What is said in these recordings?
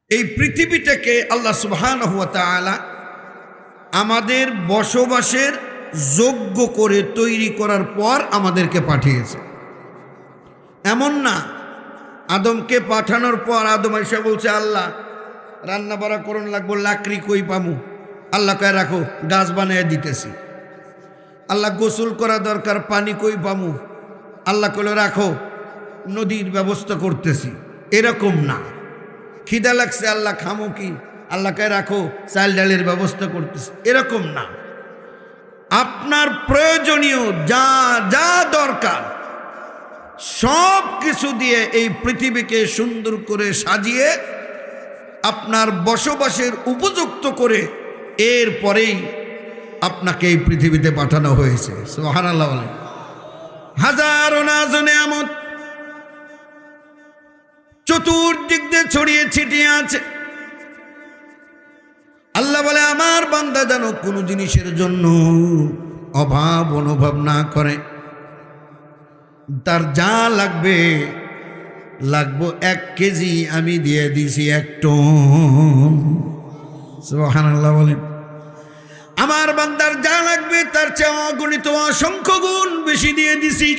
এই পৃথিবীটাকে আল্লাহ সুবহানাহু ওয়া তাআলা আমাদের বসবাসের যোগ্য করে তৈরি করার পর আমাদেরকে পাঠিয়েছে। এমন না আদমকে পাঠানোর পর আদম এসে বলছে, আল্লাহ রান্না বাড়া করুন লাগবো, লাকড়ি কই পামু? আল্লাহ কয় রাখো, গাছ বানিয়ে দিতেছি। আল্লাহ গোসল করা দরকার, পানি কই পামু? আল্লাহ কইল রাখো, নদীর ব্যবস্থা করতেছি। এরকম না। খিদা লাগছে, আল্লাহ খামো কি? আল্লাহ কয় রাখো, চাল ডালের ব্যবস্থা করতেছি। এরকম না। আপনার প্রয়োজনীয় যা যা দরকার সব কিছু দিয়ে এই পৃথিবীকে সুন্দর করে সাজিয়ে আপনার বসবাসের উপযুক্ত করে এরপরেই আপনাকে এই পৃথিবীতে পাঠানো হয়েছে। সুবহানাল্লাহ বলেন। হাজারো নাজ নেয়ামত চতুর্দিক দিয়ে ছড়িয়ে ছিটিয়ে আছে। আল্লাহ বলে আমার বান্দা যেন কোনো জিনিসের জন্য অভাব অনুভব না করে। তার যা লাগবে 1 কেজি আমি দিয়ে দিছি 1 টন। সুবহানাল্লাহ বলেন। আমার বান্দার যা লাগবে তার চেয়ে অগণিত অসংখ্য গুণ বেশি দিয়ে দিছি।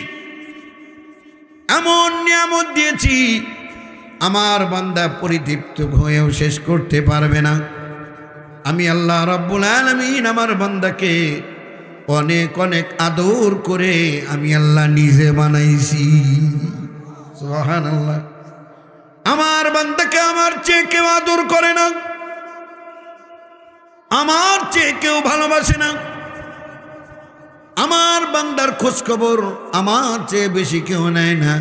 এমন নিয়ামত দিয়েছি আমার বান্দা পরিতৃপ্ত হয়েও শেষ করতে পারবে না। আমি আল্লাহ রাব্বুল আলামিন আমার বান্দাকে অনেক অনেক আদর করে আমি আল্লাহ নিজে বানাইছি। সুবহানাল্লাহ। আমার বান্দাকে আমার চেয়ে কেউ আদর করে না, আমার চেয়ে কেউ ভালোবাসে না। আমার বান্দার খোঁজ খবর আমার চেয়ে বেশি কেউ নেয় না।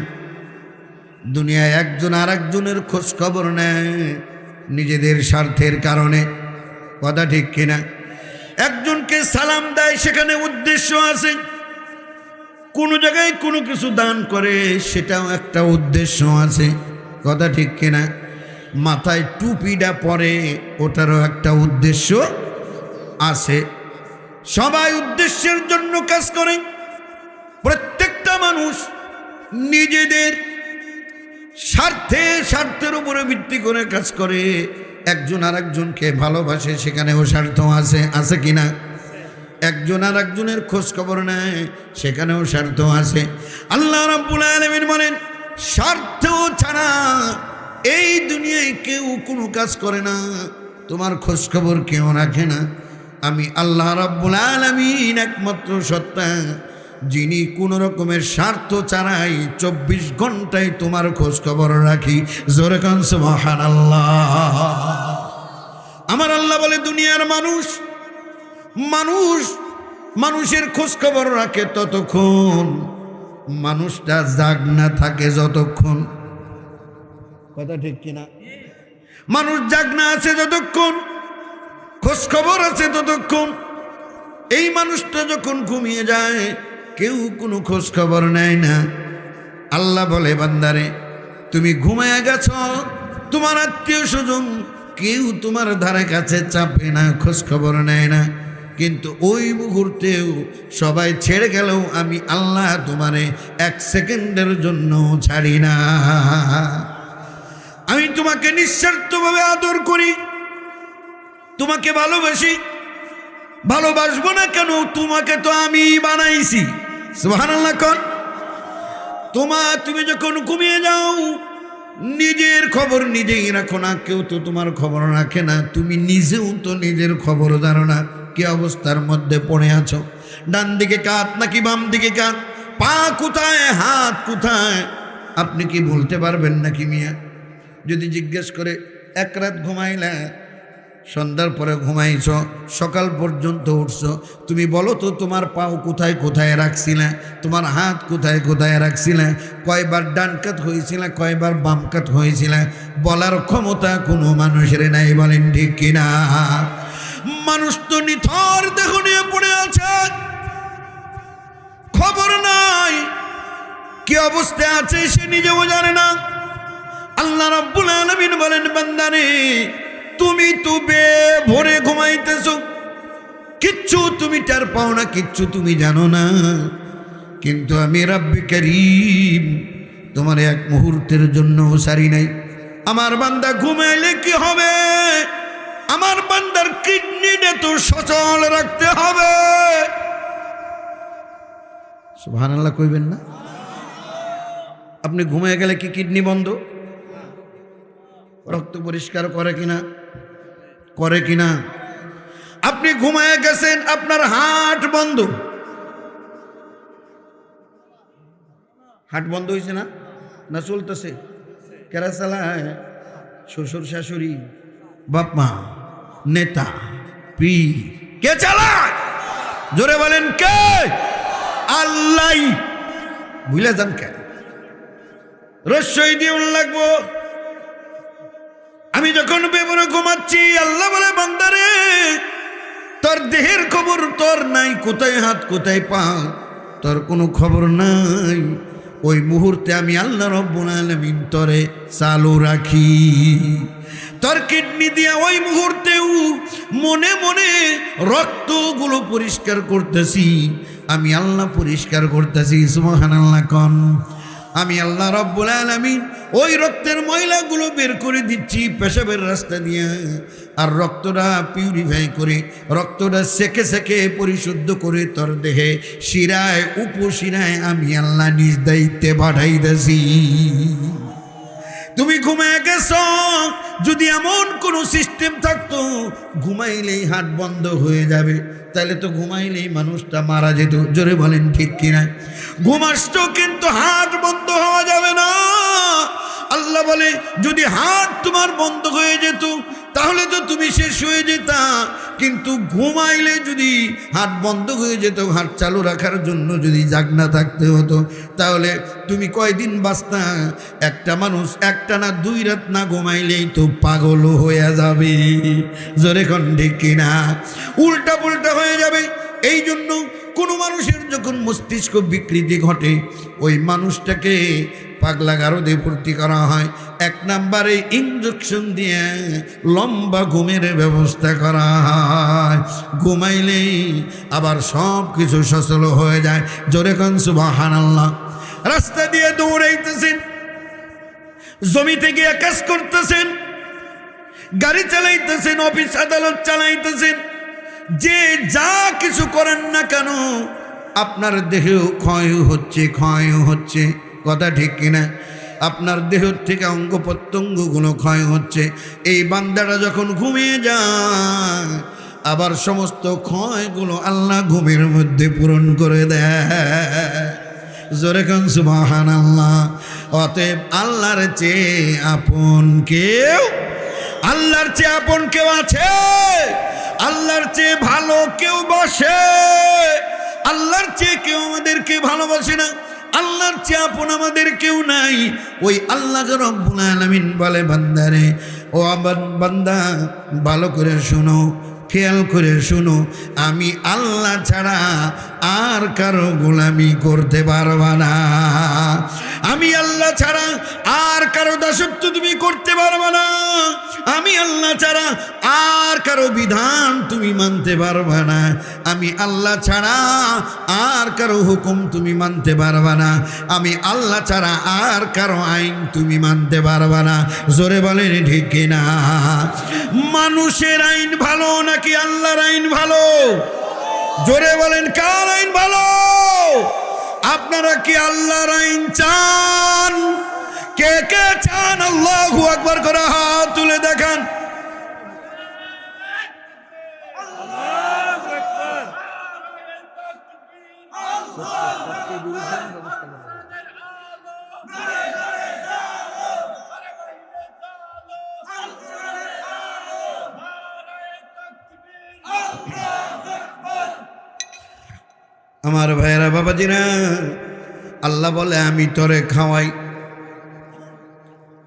দুনিয়ায় একজন আর একজনের খোঁজ খবর নেয় নিজেদের স্বার্থের কারণে। কথা ঠিক কিনা? একজনকে সালাম দেয়, সেখানে উদ্দেশ্য আছে। কোনো জায়গায় কোনো কিছু দান করে, সেটাও একটা উদ্দেশ্য আছে। কথা ঠিক কিনা? মাথায় টুপিটা পরে, ওটারও একটা উদ্দেশ্য আছে। সবাই উদ্দেশ্যের জন্য কাজ করে। প্রত্যেকটা মানুষ নিজেদের স্বার্থের উপরে ভিত্তি করে কাজ করে। একজন আর একজনকে ভালোবাসে, সেখানেও স্বার্থ আছে। আছে কিনা? একজন আর একজনের খোঁজ খবর নেয়, সেখানেও স্বার্থ আছে। আল্লাহ রাব্বুল আলামিন বলেন, স্বার্থ ছাড়া এই দুনিয়ায় কেউ কোনো কাজ করে না, তোমার খোঁজ খবর কেউ রাখে না। আমি আল্লাহ রাব্বুল আলামিন একমাত্র সত্তা, যিনি কোনো রকমের স্বার্থ ছাড়াই 24 ঘন্টায় তোমার খোঁজ খবর রাখি। জোরে কান সুবহানাল্লাহ। আমার আল্লাহ বলে দুনিয়ার মানুষের খোঁজ খবর রাখে ততক্ষণ, মানুষটা জাগ না থাকে যতক্ষণ। কথা ঠিক কিনা? মানুষ জাগ না আছে যতক্ষণ, খোঁজ খবর আছে ততক্ষণ। এই মানুষটা যখন ঘুমিয়ে যায়, কেউ কোনো খোঁজ খবর নেয় না। আল্লাহ বলে বান্দারে, তুমি ঘুমিয়ে গেছ, তোমার আত্মীয় স্বজন কেউ তোমার ধারে কাছে চাপে না, খোঁজ খবর নেয় না। কিন্তু ওই মুহূর্তেও সবাই ছেড়ে গেলেও আমি আল্লাহ তোমারে 1 সেকেন্ডের জন্য ছাড়ি না। আমি তোমাকে নিঃস্বার্থভাবে আদর করি, তোমাকে ভালোবাসি। ভালোবাসবো না কেন? তোমাকে তো আমি বানাইছি। সুবহানাল্লাহ কোন। তুমি যখন ঘুমিয়ে যাও, নিজের খবর নিজেই রাখো না, কেউ তো তোমার খবর রাখে না। তুমি নিজেও তো নিজের খবর জানো না কি অবস্থার মধ্যে পড়ে আছো। ডান দিকে কাত নাকি বাম দিকে কাত, পা কোথায়, হাত কোথায়, আপনি কি বলতে পারবেন নাকি মিয়া? যদি জিজ্ঞেস করে, 1 রাত ঘুমাইলা, সন্ধ্যার পরে ঘুমাইছ, সকাল পর্যন্ত উঠছ, তুমি বলো তো তোমার পাও কোথায় কোথায় রাখছিলে, তোমার হাত কোথায় কোথায় রাখছিলে, কয়বার ডান কাত হয়েছিল, কয়বার বাম কাত হয়েছিল, বলার ক্ষমতা কোনো মানুষের নাই। বলেন ঠিক কিনা? মানুষ তো নিথর দেহ নিয়ে পড়ে আছে, খবর নাই কি অবস্থায় আছে সে নিজেও জানে না। আল্লাহ রাব্বুল আলামিন বলেন, বান্দারে তুমি তো ভোরে ঘুমাইতেছ, কিচ্ছু তুমি টের পাও না, কিচ্ছু তুমি জানো না। কিন্তু আমি রব্বে কারীম তোমার 1 মুহূর্তের জন্য সারি নাই। আমার বান্দা ঘুমাইলে কি হবে? আমার বান্দার কিডনিটা তো সচল রাখতে হবে। সুবহানাল্লাহ কইবেন না? আপনি ঘুমিয়ে গেলে কি কিডনি বন্ধ? রক্ত পরিষ্কার করে কিনা? করে কিনা? আপনি ঘুমায় গেছেন, আপনার হার্ট বন্ধ। হার্ট বন্ধ হয়েছে না? না চলতেছে? কেরা চালায়? শ্বশুর শাশুড়ি, বাপ মা, নেতা, পীর। কে চালায়? জোরে বলেন কে? আল্লাহ। ভুলে যান কে? রস্যই দিয়ে লাগবো। আমি যখন বেবরে ঘুমাচ্ছি, আল্লাহ বলে বান্দারে তোর দেহের খবর তোর নাই, কোথায় হাত কোথায় পা তোর কোনো খবর নাই। ওই মুহূর্তে আমি আল্লাহ রব্বুল আলামিন তোরে চালু রাখি। তোর কিডনি দিয়া ওই মুহূর্তেও মনে মনে রক্তগুলো পরিষ্কার করতেছি। আমি আল্লাহ পরিষ্কার করতেছি। সুবহানাল্লাহ কোন? আমি আল্লাহ রব্বুল আলামিন ওই রক্তের ময়লাগুলো বের করে দিচ্ছি পেশাবের রাস্তা দিয়ে। আর রক্তটা পিউরিফাই করে, রক্তটা সেকে সেকে পরিশুদ্ধ করে তোর দেহে শিরায় উপশিরায় আমি আল্লাহ নিজ দায়িত্বে পাঠাইতেছি। তুমি ঘুমায় গেছ, যদি এমন কোনো সিস্টেম থাকতো ঘুমাইলেই হাত বন্ধ হয়ে যাবে, তাহলে তো ঘুমাইলেই মানুষটা মারা যেত। জোরে বলেন ঠিক কিনা? ঘুমাচ্ছ কিন্তু হাত বন্ধ হওয়া যাবে না। আল্লাহ বলে যদি হাত তোমার বন্ধ হয়ে যেত তাহলে তো তুমি শেষ হয়ে যেতা। কিন্তু ঘুমাইলে যদি হাত বন্ধ হয়ে যেত, হাত চালু রাখার জন্য যদি জাগনা থাকতে হতো, তাহলে তুমি কয়দিন বাঁচতা? একটা মানুষ একটা না 2 রাত না ঘুমাইলেই তো পাগল হয়ে যাবে। জোরে কোন ঠিক কিনা? উল্টা পুল্টা হয়ে যাবে। এই জন্য কোনো মানুষের যখন মস্তিষ্ক বিকৃতি ঘটে, ওই মানুষটাকে পাগলা গারদে ভর্তি করা হয়। 1 নম্বরে ইনজেকশন দিয়ে লম্বা ঘুমের ব্যবস্থা করা হয়। ঘুমাইলেই আবার সব কিছু সচল হয়ে যায়। জোরে কোন সুবহানাল্লাহ। রাস্তা দিয়ে দৌড়াইতেছেন, জমিতে গিয়ে কাজ করতেছেন, গাড়ি চালাইতেছেন, অফিস আদালত চালাইতেছেন, যে যা কিছু করেন না কেন আপনার দেহেও ক্ষয় হচ্ছে। কথা ঠিক কিনা? আপনার দেহ থেকে অঙ্গ প্রত্যঙ্গগুলো ক্ষয় হচ্ছে। এই বান্দাটা যখন ঘুমিয়ে যায়, আবার সমস্ত ক্ষয়গুলো আল্লাহ ঘুমের মধ্যে পূরণ করে দেয়। জোরে কোন সুবহানাল্লাহ। অতএব আল্লাহর চেয়ে আপন কেউ, আল্লাহর চেয়ে আপন কেউ আছে? আল্লাহর চেয়ে ভালো কেউ বসে? আল্লাহর চেয়ে কেউ আমাদেরকে ভালোবাসে না। আল্লাহর চেয়ে আপন আমাদের কেউ নাই। ওই আল্লাহ রব্বুল আলামিন বলে বান্দারে, ও আমার বান্দা ভালো করে শোনো, খেয়াল করে শোনো, আমি আল্লাহ ছাড়া আর কারো গোলামি করতে পারবা না। আমি আল্লাহ ছাড়া আর কারো দাসত্ব তুমি করতে পারবা না। আমি আল্লাহ ছাড়া আর কারো বিধান তুমি মানতে পারবা না। আমি আল্লাহ ছাড়া আর কারো হুকুম তুমি মানতে পারবা না। আমি আল্লাহ ছাড়া আর কারো আইন তুমি মানতে পারবা না। জোরে বলেন ঠিক কিনা? মানুষের আইন ভালো নাকি আল্লাহর আইন ভালো? জোরে বলেন কার আইন ভালো? আপনারা কি আল্লাহর আইন চান? কে কে চান? আল্লাহু আকবার করে হাত তুলে দেখান। আমার ভাইয়েরা, বাবাজিরা, আল্লাহ বলে আমি তোরে খাওয়াই,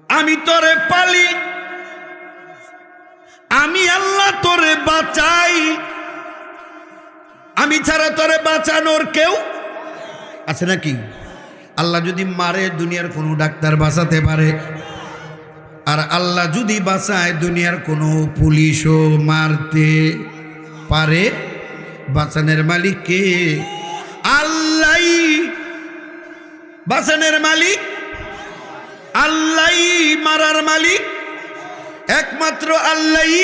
আমি তোরে পালি, আমি আল্লাহ তোরে বাঁচাই। আমি ছাড়া তোরে বাঁচানোর কেউ আছে নাকি? আল্লাহ যদি মারে দুনিয়ার কোনো ডাক্তার বাঁচাতে পারে, আর আল্লাহ যদি বাঁচায় দুনিয়ার কোনো পুলিশও মারতে পারে। বাঁচানোর মালিক কে? আল্লাহ। বাঁচানোর মালিক আল্লাহ, মারার মালিক একমাত্র আল্লাহই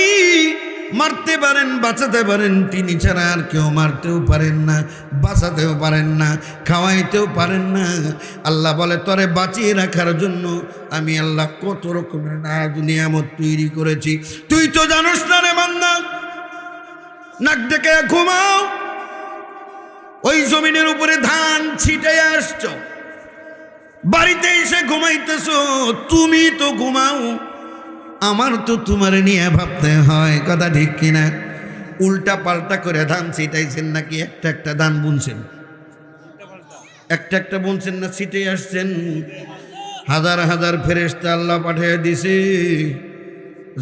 মারতে পারেন, বাঁচাতে পারেন। তিনি ছাড়া আর কেউ মারতেও পারেন না, বাঁচাতেও পারেন না, খাওয়াইতেও পারেন না। আল্লাহ বলে, তরে বাঁচিয়ে রাখার জন্য আমি আল্লাহ কত রকমের নিয়ামত তৈরি করেছি, তুই তো জানোস না রে বান্দা। নাক ডেকে ঘুমাও, ওই জমিনের উপরে ধান ছিটাই আসছ, বাড়িতে এসে ঘুমাইতেছ, তুমি তো ঘুমাও, আমার তো তোমার নিয়ে ভাবতে হয়, কথা ঠিক কিনা? উল্টা পাল্টা করে ধান ছিটাইছেন নাকি একটা একটা ধান বুনছেন? একটা একটা বুনছেন না ছিটে আসছেন? হাজার হাজার ফেরেশতা আল্লাহ পাঠিয়ে দিছে,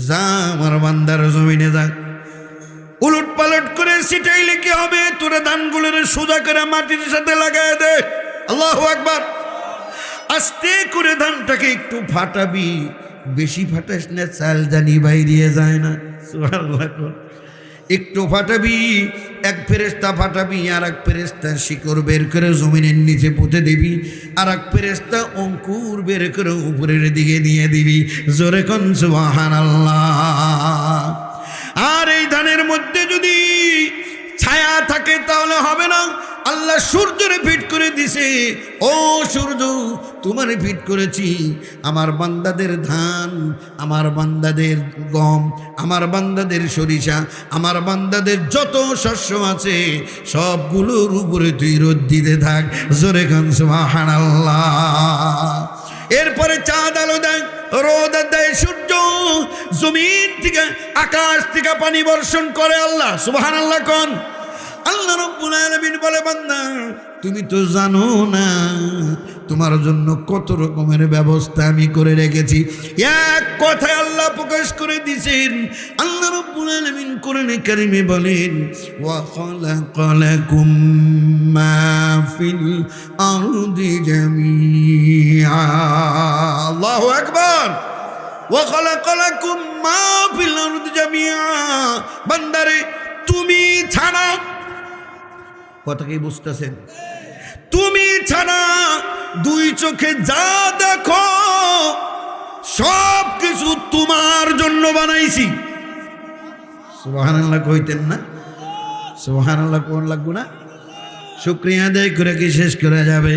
যা আমার বান্দার জমিনে যা। উলট পালট করে ছিটাইলে কি হবে? তোরা ধানগুলোর সোজা করে মাটির সাথে লাগাই দে। আল্লাহু আকবার। আস্তে করে ধানটাকে একটু ফাটাবি, বেশি ফাটাস না, চাল জানি বাইরিয়ে যায় না। সুবহানাল্লাহ। একটু ফাটাবি, এক ফেরেশতা ফাটাবি, আর এক ফেরেশতা শিকড় বের করে জমিনের নিচে পুঁতে দিবি, আর এক ফেরেশতা অঙ্কুর বের করে উপরের দিকে নিয়ে দিবি। জোরে কোন সুবহানাল্লাহ। আর এই ধানের মধ্যে যদি ছায়া থাকে তাহলে হবে না। আল্লাহ সূর্যরে ফিট করে দিছে, ও সূর্য তোমারে ফিট করেছি, আমার বান্দাদের ধান, আমার বান্দাদের গম, আমার বান্দাদের সরিষা, আমার বান্দাদের যত শস্য আছে সবগুলোর উপরে তুই রোদ দিতে থাক। জোরে কান সুবহানাল্লাহ। এরপরে চাঁদ আলো দেয়, রোদ দেয় সূর্য, জমিন থেকে আকাশ থেকে পানি বর্ষণ করে আল্লাহ। সুবহানাল্লাহ কোন? আল্লাহ রাব্বুল আলামিন বলে, বান্দা তুমি তো জানো না তোমার জন্য কত রকমের ব্যবস্থা আমি করে রেখেছি। এক কথায় আল্লাহ প্রকাশ করে দিয়েছেন। আল্লাহ রাব্বুল আলামিন কোরআনে কারিমে বলেন, ওয়া খালাকালাকুম মা ফিল আরদি জামিআ। আল্লাহু আকবার। ওয়া খালাকালাকুম মা ফিল আরদি জামিআ। বান্দারে তুমি ছাড়া, কথা কি বুঝতেছেন? তুমি ছাড়া দুই চোখে যা দেখো সব কিছু তোমার জন্য বানাইছি। সুবহানাল্লাহ কইতেন না? সুবহানাল্লাহ কোন লাগবো না? শুকরিয়া আদায় করে কি শেষ করা যাবে?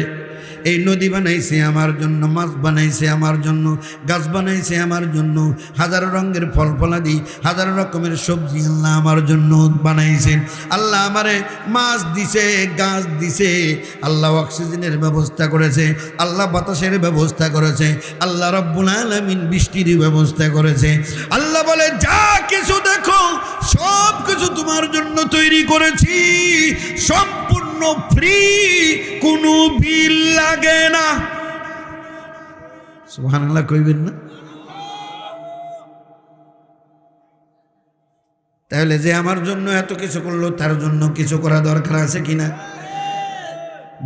এই নদী বানাইছে আমার জন্য, মাছ বানাইছে আমার জন্য, গাছ বানাইছে আমার জন্য, হাজারো রঙের ফল ফলাদি, হাজারো রকমের সবজি আল্লাহ আমার জন্য বানাইছেন। আল্লাহ আমারে মাছ দিছে, গাছ দিছে, আল্লাহ অক্সিজেনের ব্যবস্থা করেছে, আল্লাহ বাতাসের ব্যবস্থা করেছে, আল্লাহ রাব্বুল আলামিন বৃষ্টির ব্যবস্থা করেছে। আল্লাহ বলে, যা কিছু দেখো সব কিছু তোমার জন্য তৈরি করেছি, সম্পূর্ণ ফ্রি, কোনো বিল লাগে না। সুবহানাল্লাহ কইবেন না? তাহলে যে আমার জন্য এত কিছু করলো, তার জন্য কিছু করা দরকার আছে কিনা?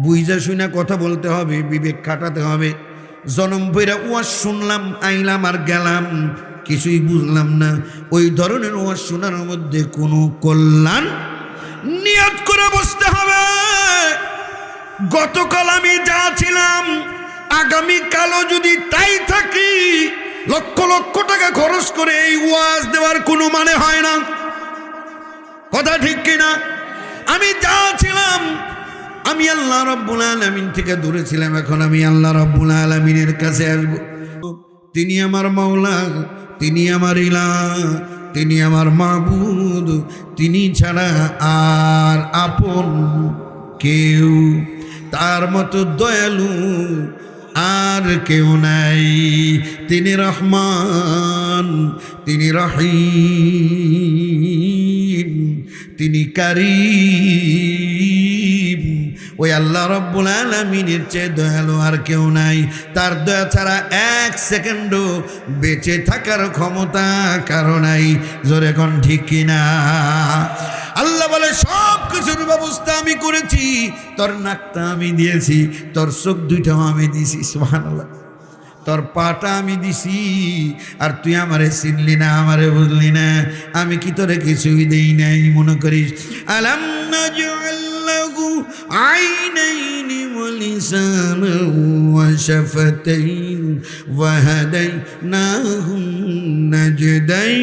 বুঝা শুনে কথা বলতে হবে, বিবেক খাটাতে হবে। জনম বইরা ওয়াজ শুনলাম, আইলাম আর গেলাম, কিছুই বুঝলাম না, ওই ধরনের ওয়াজ শোনার মধ্যে কোনো কল্যাণ। নিয়ত করে বসতে হবে, গতকাল আমি যা ছিলাম আগামীকালও যদি তাই থাকি, লক্ষ লক্ষ টাকা খরচ করে এই ওয়াজ দেওয়ার কোনো মানে হয় না। কথা ঠিক কিনা? আমি যা ছিলাম, আমি আল্লাহ রাব্বুল আলামিন থেকে দূরে ছিলাম, এখন আমি আল্লাহ রাব্বুল আলামিনের কাছে আসব। তিনি আমার মাওলা, তিনি আমার ইলাহ, তিনি আমার মাবুদ, তিনি ছাড়া আর আপন কেউ, তার মতো দয়ালু আর কেউ নাই। তিনি রহমান, তিনি রহিম, তিনি কারীম। ওই আল্লাহ রাব্বুল আলামিনের চেয়ে দয়ালু আর কেউ নাই। তার দয়া ছাড়া এক সেকেন্ডও বেঁচে থাকার ক্ষমতা কারো নাই। জোরে কোন ঠিক কিনা? আল্লাহ বলে, সব কিছুর ব্যবস্থা আমি করেছি, তোর নাকটা আমি দিয়েছি, তোর চোখ দুইটাও আমি দিছি, সুবহানাল্লাহ, তোর পাটা আমি দিছি, আর তুই আমারে চিনলি না, আমারে বুঝলি না। আমি কি তোরে কিছুই দেই নাই মনে করিস? আলাম নাজআল লাহু عينين ولسانا وشفتين وهديناه النجدين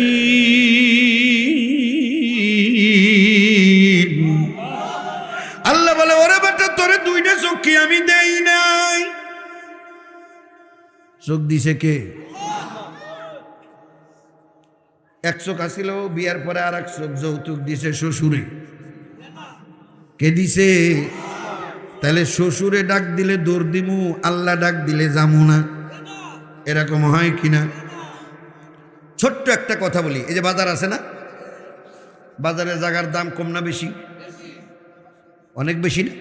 আল্লাহ বলে ওরে বেটা তোরে দুইটা চোখ কি আমি দেই নাই? চোখ দিছে কে? এক চোখ আসিল বিয়ার পরে আর এক চোখ যৌতুক দিছে শ্বশুরে। কে দিছে? তাহলে শ্বশুরে ডাক দিলে দৌড় দিমু, আল্লাহ ডাক দিলে যামু না, এরকম হয় কিনা? ছোট্ট একটা কথা বলি, এই যে বাজার আছে না, বাজারে জায়গার দাম কম না বেশি? অনেক বেশি না?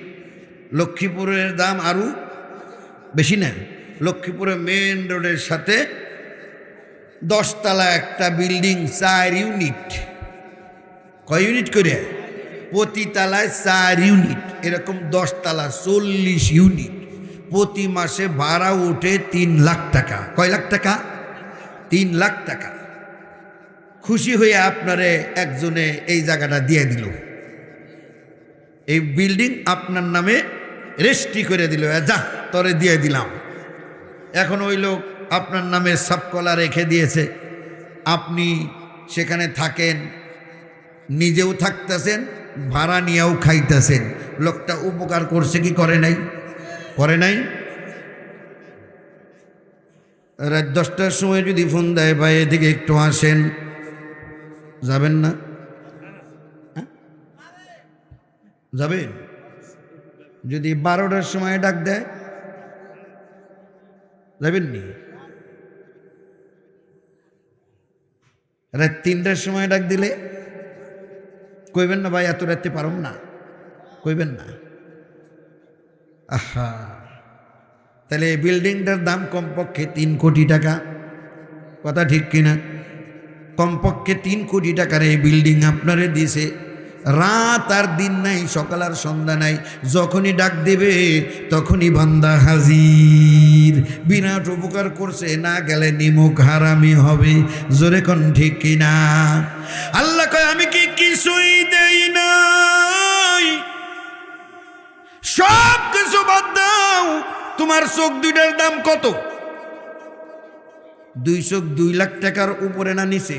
লক্ষ্মীপুরের দাম আরো বেশি না? লক্ষ্মীপুরের মেন রোডের সাথে 10 তলা একটা বিল্ডিং 4 ইউনিট। কয় ইউনিট করে? প্রতি তলায় 4 ইউনিট, এরকম 10 তলা 40 ইউনিট। প্রতি মাসে ভাড়া ওঠে 3 লাখ টাকা। কয় লাখ টাকা? 3 লাখ টাকা। খুশি হয়ে আপনারে একজনে এই জায়গাটা দিয়ে দিল, এই বিল্ডিং আপনার নামে রেজিস্ট্রি করে দিল, যা তরে দিয়ে দিলাম। এখন ওই লোক আপনার নামে সাবকলা রেখে দিয়েছে, আপনি সেখানে থাকেন, নিজেও থাকতেছেন, ভাড়া নিয়েও খাইতেছেন। লোকটা উপকার করছে কি করে নাই? করে নাই? রাত 10টার সময় যদি ফোন দেয়, ভাই এদিকে একটু আসেন, যাবেন না? যাবেন? যদি 12টার সময় ডাক দেয়, যাবেন নি? রাত 3টার সময় ডাক দিলে কইবেন না ভাই এত রাতে পারম না? কইবেন না? আহা, তাহলে এই বিল্ডিংটার দাম কমপক্ষে 3 কোটি টাকা। কথা ঠিক কিনা? কমপক্ষে 3 কোটি টাকার এই বিল্ডিং আপনারে দিছে। রাত আর দিন নাই, সকাল আর সন্ধ্যা নাই, যখনই ডাক দেবে তখনই বান্দা হাজির। বিরাট উপকার করছে, না গেলে নিমুখ হারামি হবে। জোরে কোন ঠিক কিনা? আল্লাহ কয় আমি কি কিছুই দেই নাই? সব কিছু বাদ দাও, তোমার চোখ দুইটার দাম কত? 2 চোখ 2 লাখ টাকার উপরে না নিচে?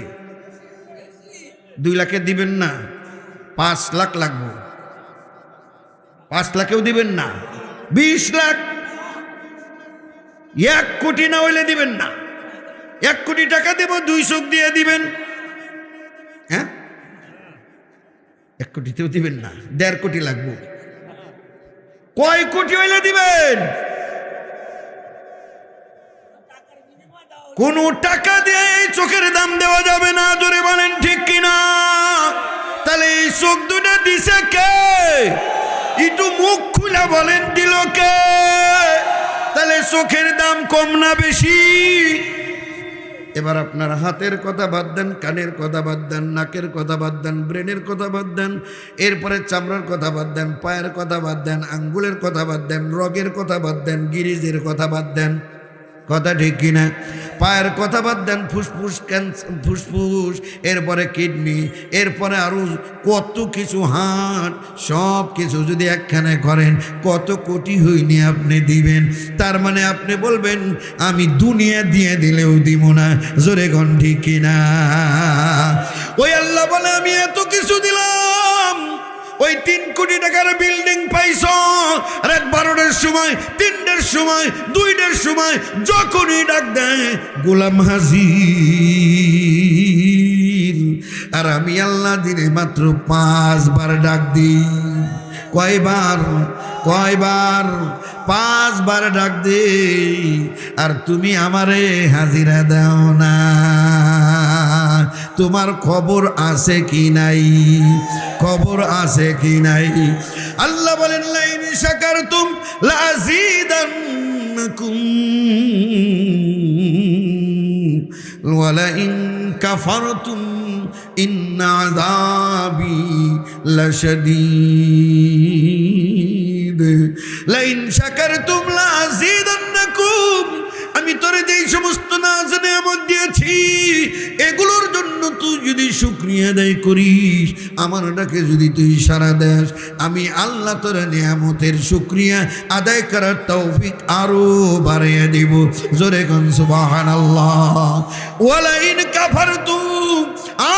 2 লাখে দিবেন না, 5 লাখ লাগবে। 5 লাখেও দিবেন না, 20 লাখ। 1 কোটি না হইলে দিবেন না। 1 কোটি টাকা দেব, 2 চোখ দিয়ে দিবেন? হ্যাঁ, 1 কোটিতেও দিবেন না, 1.5 কোটি লাগবে। কয় কোটি হইলে দিবেন? কোন টাকা দিয়ে এই চোখের দাম দেওয়া যাবে না। জোরে বলেন ঠিক কিনা? তাহলে এই চোখ দুটা দিছে কে? একটু মুখ খুলে বলেন দিল কে? তাহলে চোখের দাম কম না বেশি? এবার আপনার হাতের কথা বাদ দেন, কানের কথা বাদ দেন, নাকের কথা বাদ দেন, ব্রেনের কথা বাদ দেন, এরপরে চামড়ার কথা বাদ দেন, পায়ের কথা বাদ দেন, আঙ্গুলের কথা বাদ দেন, রগের কথা বাদ দেন, গিরিজের কথা বাদ দেন। কথা ঠিক কিনা? পায়ের কথা বাদ দেন, ফুসফুস, ফুসফুস, এরপরে কিডনি, এরপরে আরো কত কিছু, হার্ট, সব কিছু যদি একখানে করেন কত কোটি হইনি আপনি দিবেন। তার মানে আপনি বলবেন আমি দুনিয়া দিয়ে দিলেও দিব না। জোরে কোন ঠিক কিনা? ওই আল্লাহ বলে আমি এত কিছু দিলাম, ওই 3 কোটি টাকার বিল্ডিং পাইছ, রাত 12টার সময়, 3টার সময়, 2টার সময় যখনই ডাক দেয় গোলাম হাজির। আর আমি আল্লাহ দিনে মাত্র 5 বার ডাক দিই। কয়বার? 5 বার ডাক দেই, আর তুমি আমারে হাজিরা দাও না। তোমার খবর আছে কি নাই? খবর আছে কি নাই? আল্লাহ বলেন লাইন শাকারতুম লাযীদান্নাকুম ওয়া লাইন কাফারতুম ইন্না আযাবি লাশাদীদ। লাইন শাকারতুম লাযীদান্নাকুম, আমি তোরে যেই সমস্ত নাজ নেয়ামত দিয়েছি এগুলোর জন্য তুই যদি শুকরিয়া আদায় করিস, আমার ডাকে যদি তুই সাড়া দেস, আমি আল্লাহ তোর নিয়ামতের শুকরিয়া আদায় করার তৌফিক আরো বাড়িয়ে দিব। জোরে কোন সুবহানাল্লাহ। ওয়ালাইন কাফারতুম,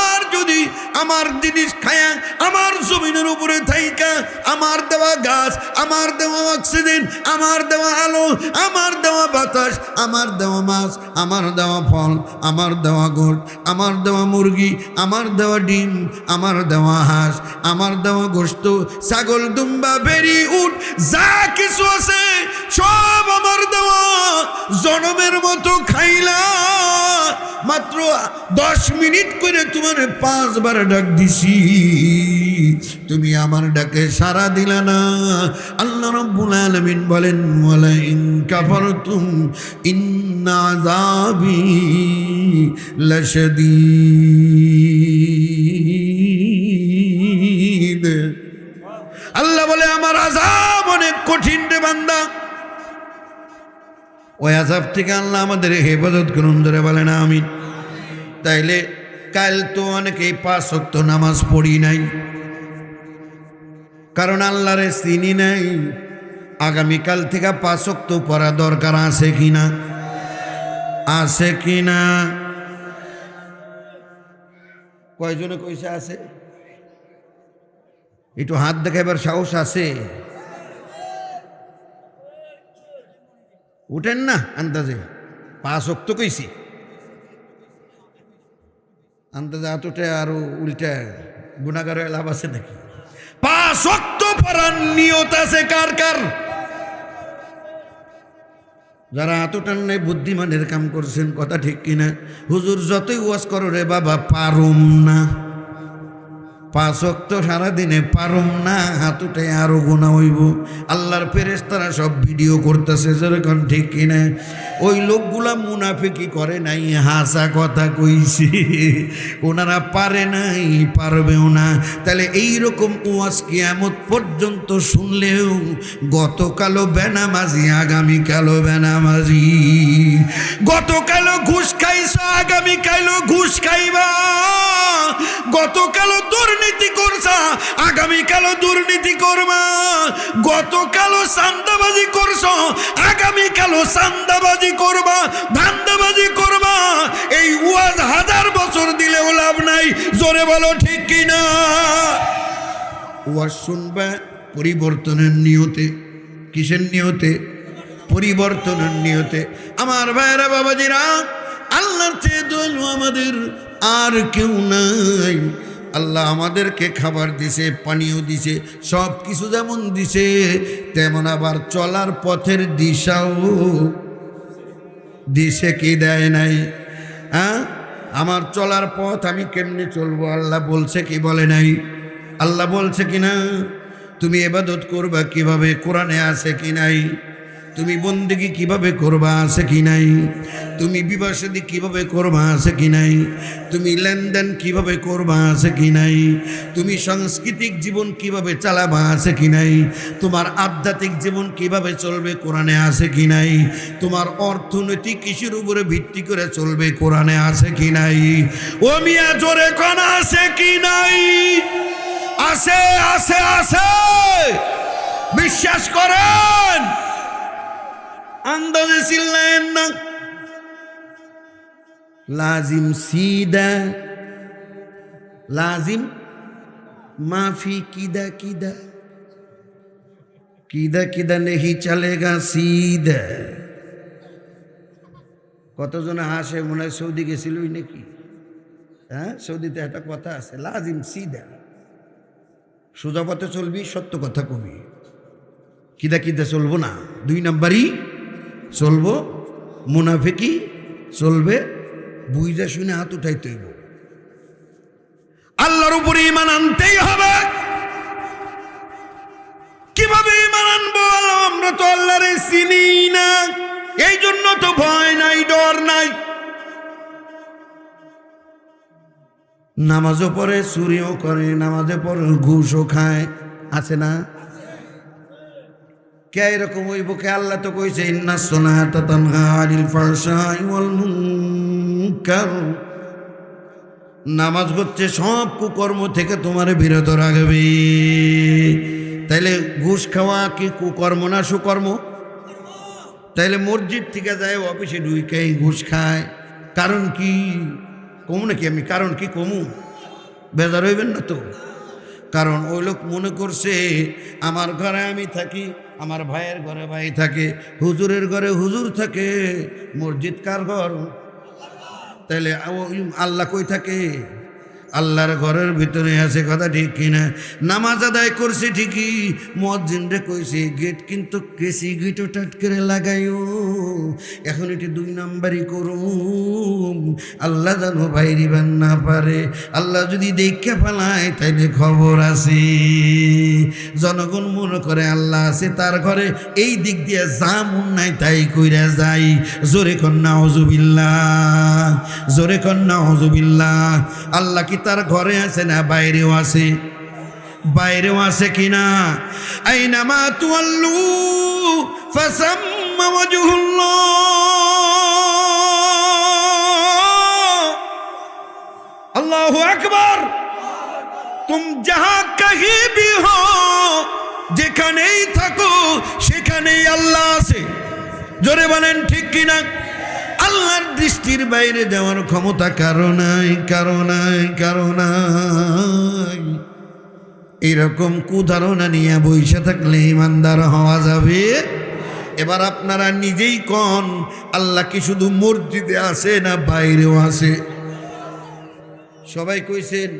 আর যদি আমার জিনিস খায়া আমার জমিনের উপরে থাইকা আমার দেওয়া গাছ, আমার দেওয়া অক্সিজেন, আমার দেওয়া আলো, আমার দেওয়া বাতাস, আমার দেওয়া মাছ, আমার দেওয়া ফল, আমার দেওয়া গোট, আমার দেওয়া মুরগি, আমার দেওয়া ডিম, আমার দেওয়া হাঁস, আমার দেওয়া গোশত, ছাগল, দুম্বা, বেরি, উট, যা কিছু আছে সব আমার দেওয়া। জনমের মতো খাইলা, মাত্র 10 মিনিট করে তোমার 5 বার ডাক দিছি, তুমি আমার ডাকে সাড়া দিলা না। আল্লাহ রাব্বুল আলামিন বলেন, ওয়ালা ইন কাফারতুম ইন্না আযাবি লাশাদীদ। আল্লাহ বলে আমার আযাব অনেক কঠিন রে বান্দা। ওই আযাব থেকে আল্লাহ আমাদের হেফাজত করুন, ধরে বলেন আমিন। তাইলে কাল তো অনেকেই 5 ওয়াক্ত নামাজ পড়ি নাই, কারণ আল্লাহরে চিনি নাই। আগামীকাল থেকে 5 ওয়াক্ত পড়া দরকার আছে কিনা? আছে কিনা? কয়জনে কইছে আছে? একটু হাত দেখাইবার সাহস আছে? উঠেন না আন্দাজে। 5 ওয়াক্ত কইছি, আন্দাজে এতটা আরো উল্টা গুনাহগার হয়ে লাভ আছে নাকি? 5 ওয়াক্ত পড়ার নিয়ত আছে কার কার? যারা এতটা নেই বুদ্ধিমানের কাম করছেন, কথা ঠিক কিনা? হুজুর যতই ওয়াজ করো রে বাবা, পারুম না। 5 ওয়াক্ত সারাদিনে পারুম না, হাতুটাই আরো গুনাহ হইব। আল্লাহর ফেরেশতারা সব ভিডিও করতেছে, যেরকম ঠিক কিনা? ওই লোকগুলা মুনাফিকি করে নাই, হাসা কথা কইছি। ওনারা পারে নাই, পারবেও না। তাহলে এইরকম ওয়াজ কিয়ামত পর্যন্ত শুনলেও গতকালও বেনামাজি, আগামীকালও বেনামাজি। গতকালও ঘুষ খাইছ, আগামীকালও ঘুষ খাইবা। গতকালও দুর্নীতি করছা, আগামীকালও দুর্নীতি করবা। গতকালও চান্দাবাজি করছ, আগামীকালও চান্দাবাজি করবা, ধান্দাবাজি করবা। এই ওয়াজ 1000 বছর দিলেও লাভ নাই। জোরে বলো ঠিক কিনা? ওয়াজ শুনবা পরিবর্তনের নিয়তে। কিসের নিয়তে? পরিবর্তনের নিয়তে। আমার ভাইরা বাবাজিরা, আল্লাহর চেয়ে দয়ালু আমাদের আর কেউ নাই। আল্লাহ আমাদেরকে খাবার দিছে, পানীয় দিছে, সব কিছু যেমন দিছে, তেমন আবার চলার পথের দিশাও দিছে, কি দেয় নাই? হ্যাঁ, আমার চলার পথ আমি কেমনে চলবো আল্লাহ বলছে কি বলে নাই? আল্লাহ বলছে কি না? তুমি ইবাদত করবা কিভাবে, কোরআনে আছে কি নাই? তুমি বন্দেগী কিভাবে করবা, আছে কি নাই? তুমি বিবাহ শাদী কিভাবে করবা, আছে কি নাই? তুমি লেনদেন কিভাবে করবা, আছে কি নাই? তুমি সাংস্কৃতিক জীবন কিভাবে চালাবা, আছে কি নাই? তোমার আধ্যাত্মিক জীবন কিভাবে চলবে, কোরআনে আছে কি নাই? তোমার অর্থনৈতিক কিসের উপরে ভিত্তি করে চলবে, কোরআনে আছে কি নাই? ও মিয়া জোরে কোন আছে কি নাই? আছে, আছে, আছে। বিশ্বাস করেন, আন্দাজে চিল্লেন না। লাজিম সিদা, লাজিম মাফি কিদা কিদা, কিদা কিদা নেহি চলেগা সিদা। কতজনে হাসে, মনে হয় সৌদি গেছিলই নাকি? হ্যাঁ, সৌদিতে একটা কথা আছে, লাজিম সিদা। সোজা পথে চলবি, সত্য কথা কবি। কিদা কিদা চলবো না, 2 নাম্বারই চলবো। মুনাফিকি চলবে, বুঝা শুনে হাত উঠাইতে হইব। আল্লাহর উপরে ঈমান আনতেই হবে। কিভাবে ঈমান আনবো? আমরা তো আল্লাহরে চিনি না, এই জন্য তো ভয় নাই, ডর নাই। নামাজও পড়ে, চুরিও করে, নামাজে পড়ে, ঘুষও খায়, আছে না? কে এরকম হইব? কে? আল্লাহ তো কইছে, ইন্নাস সালাতা তানহা আনিল ফাহশাই ওয়াল মুনকার নামাজ হচ্ছে সব কুকর্ম থেকে তোমার বিরত রাখবে। তাইলে ঘুষ খাওয়া কি কুকর্ম না সুকর্ম? তাইলে মসজিদ থেকে যায় অফিসে ঢুকেই ঘুষ খায়, কারণ কি কমু নাকি? আমি কারণ কি কমু? বেজার হইবেন না তো? কারণ ওই লোক মনে করছে আমার ঘরে আমি থাকি, আমার ভাইয়ের ঘরে ভাই থাকে, হুজুরের ঘরে হুজুর থাকে, মসজিদ কার ঘর? তাহলে আল্লাহ কই থাকে? আল্লাহর ঘরের ভিতরে আছে, কথা ঠিক কিনা? নামাজ আদায় করছে ঠিকই, মুয়াজ্জিন রে কইছে গেট কিন্তু কেসি গেটও টাট করে লাগাইও, এখন এটি 2 নাম্বারই করুম, আল্লাহ জানো বাইরিবান না পারে। আল্লাহ যদি দেখে ফেলায় তাইলে খবর আছে। জনগণ মনে করে আল্লাহ আছে তার ঘরে, এই দিক দিয়ে যা মন নাই তাই কইরা যাই। জোরে কন্যা হুজুবিল্লাহ, জোরে কন্যা হুজুবিল্লাহ। আল্লাহ কি তার ঘরে আছে না বাইরেও আছে? বাইরেও আছে কিনা? আইনামা তুয়াল্লু ফাসাম্মা ওয়াজহুল্লাহ। আল্লাহু আকবার। তুম যাহা কহি ভি হো, যেখানেই থাকো সেখানেই আল্লাহ আছে। জোরে বলেন ঠিক কিনা? আল্লাহর দৃষ্টির বাইরে যাওয়ার ক্ষমতা কারো নাই, কারো নাই, কারো নাই। এরকম কুধারণা নিয়ে বইসা থাকলে ইমানদার হওয়া যাবে? এবার আপনারা নিজেই কোন, আল্লাহ কি শুধু মসজিদে আছে না বাইরেও আছে? সবাই কইছেন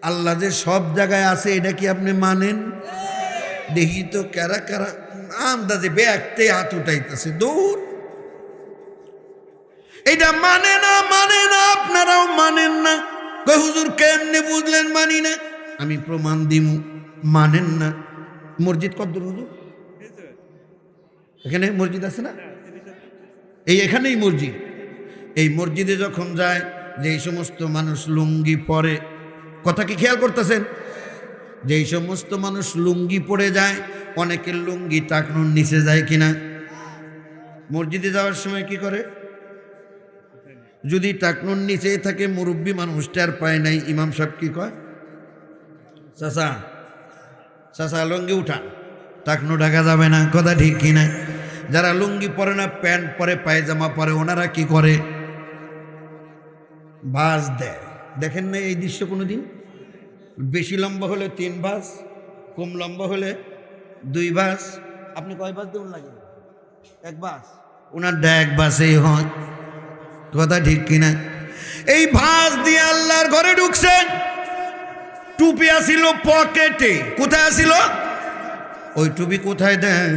আল্লাহ যে সব জায়গায় আছে, এটা কি আপনি মানেন? দেখি তো কারা কারা আন্দাজে ব্যাগতে হাত উঠাইতেছে। দূর, এটা মানে না, মানে না, আপনারাও মানেন না। কই হুজুর কেমনে বুঝলেন মানি না? আমি প্রমাণ দিমু। মানেন না। মসজিদ কত দূর হুজুর? এখানে মসজিদ আছে না? এই এখানেই মসজিদ। এই মসজিদে যখন যায়, যে সমস্ত মানুষ লুঙ্গি পরে, কথা কি খেয়াল করতেছেন? যেই সমস্ত মানুষ লুঙ্গি পরে যায়, অনেকের লুঙ্গি টাকনুর নিচে যায় কিনা? মসজিদে যাওয়ার সময় কি করে? যদি টাকনুর নিচে থাকে, মুরব্বী মানুষটার পায় নাই, ইমাম সাহেব কি কয়? চাচা, চাচা লুঙ্গি উঠা, টাকনু ঢাকা যাবে না, কথা ঠিক কিনা? যারা লুঙ্গি পরে না, প্যান্ট পরে, পায়জামা পরে, ওনারা কি করে? ভাঁজ দেয়। দেখেন না এই দৃশ্য কোনোদিন? বেশি লম্বা হলে 3 ভাঁজ, কম লম্বা হলে 2 ভাঁজ। আপনি কয় ভাঁজ দেবেন লাগে? 1 ভাঁজ। ওনার 1 ভাঁজেই হয়, কথা ঠিক কিনা? এই ভাঁজ দিয়ে আল্লাহর ঘরে ঢুকছেন। টুপি আসিল পকেটে, কোথায় আসিল? ওই টুপি কোথায় দেয়?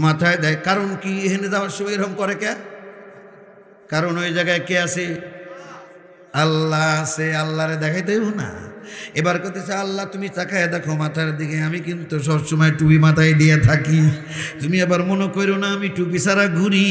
মাথায় দেয়। কারণ কি? এখানে যাওয়ার সময় এরকম করে কে? কারণ ওই জায়গায় কে আছে? আল্লাহ আছে। আল্লাহরে দেখাইতেও না। এবার করতেছে আল্লাহ তুমি তাকায় দেখো মাথার দিকে, আমি কিন্তু সবসময় টুপি মাথায় দিয়ে থাকি। তুমি আবার মনে করো না আমি টুপি ছাড়া ঘুরি,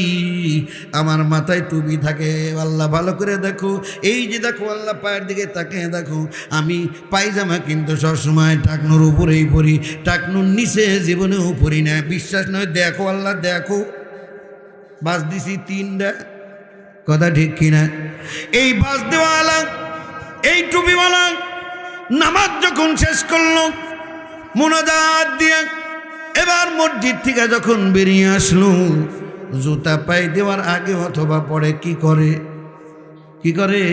আমার মাথায় টুপি থাকে। আল্লাহ ভালো করে দেখো, এই যে দেখো আল্লাহ পায়ের দিকে তাকায় দেখো, আমি পায়জামা কিন্তু সবসময় টাকনুর উপরেই পরি, টাকনুর নিচে জীবনেও পরি না। বিশ্বাস নয় দেখো, আল্লাহ দেখো। বাস দিছি 3টা, কথা ঠিক কিনা? এই বাস দেওয়ালা, এই টুপিওয়ালা নামাজ যখন শেষ করলো মুনাজাত দিয়ে, এবার মসজিদ থেকে যখন বেরিয়ে আসলো, জুতা পায়ে দেওয়ার আগে অথবা পরে কি করে? কি করে?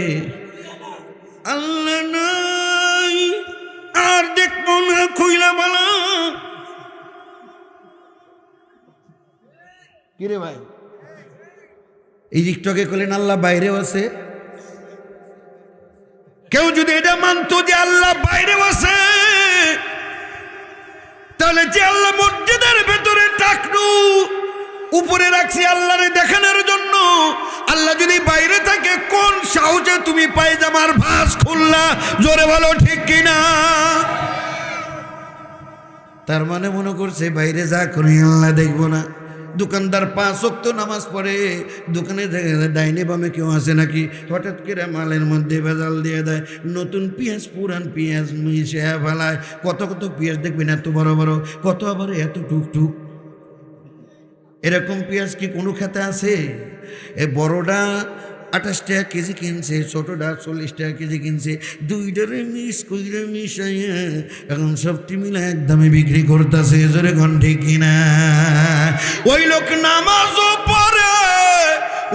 আল্লাহ নাই আর দেখবো না, খুইলা বলা। কিরে ভাই, এই দিকটাকে করলেন আল্লাহ বাইরেও আছে। কেউ যদি এটা মানতো যে আল্লাহ বাইরে আছে, তাহলে যে আল্লাহ মসজিদের ভেতরে টাকনু উপরে রাখছি আল্লাহরে দেখানোর জন্য, আল্লাহ যদি বাইরে থাকে কোন সাহসে তুমি পায়জামার ভাঁজ খুললা? জোরে বলো ঠিক কিনা? তার মানে মনে করছে বাইরে যা করি আল্লাহ দেখবো না। দোকানদার 5 ওয়াক্ত নামাজ পড়ে, দোকানে ডাইনে বামে কেউ আসে নাকি, হঠাৎ করে মালের মধ্যে ভেজাল দিয়ে দেয়। নতুন পেঁয়াজ, পুরান পেঁয়াজ মিশে ফেলায়। কত কত পেঁয়াজ দেখবেন এত বড় বড়, কত আবার এত টুকটুক। এরকম পেঁয়াজ কি কোনো খেতে আছে? এ বড়টা 28 টাকা কেজি কিনছে, ছোটটা 40 টাকা কেজি কিনছে, দুইটারে মিস কইরে মিশাইয়া এখন সবটি মিলে একদমে বিক্রি করতেছে। জোরে কোন ঠিক কিনা? ওই লোক নামাজও পড়ে,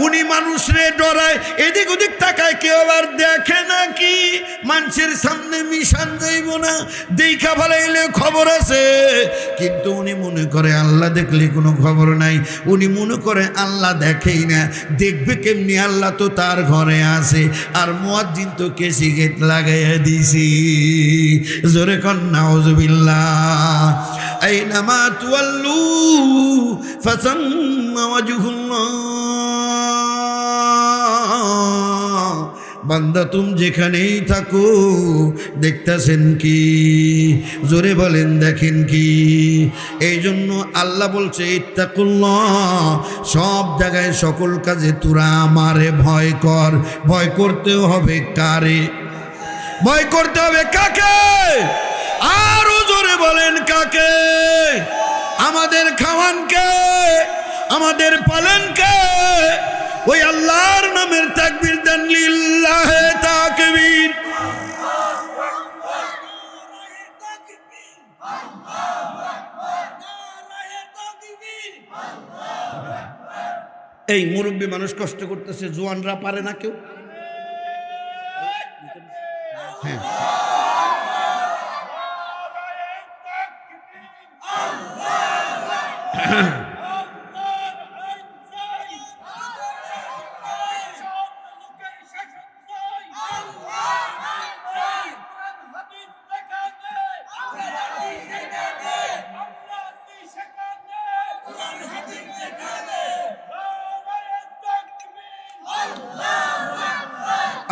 উনি মানুষরে ডরায়, এদিক ওদিক তাকায়, কেউ আবার দেখে নাকি মানুষের সামনে মিশান যাইব না, দেখা ভালাইলে খবর আছে, কিন্তু উনি মনে করে আল্লাহ দেখলে কোনো খবর নাই। উনি মনে করে আল্লাহ দেখেই না, দেখবে কেমনি, আল্লাহ তো তার ঘরে আছে, আর মুয়াজ্জিন তো কেসি গেট লাগাইয়া দিছি। জোরে কন নাউজুবিল্লাহ। আইনামা তুওয়াল্লু ফাসাম্মা ওয়াজহুল্লাহ। বান্দা তুমি যেখানেই থাকো দেখতেছেন কি? জোরে বলেন দেখেন কি? এই জন্য আল্লাহ বলছে ইত্তাকুল্লাহ, সব জায়গায় সকল কাজে তোরা আমারে ভয় কর। ভয় করতে হবে কারে? ভয় করতে হবে কাকে? আরো জোরে বলেন কাকে? আমাদের খাওয়ান কে? আমাদের পালন কে? ওই আল্লাহর নামের তাকবীর দেন, লিল্লাহে তাকবীর। এই মুরব্বী মানুষ কষ্ট করতেছে, জোয়ানরা পারে না কেউ? হ্যাঁ,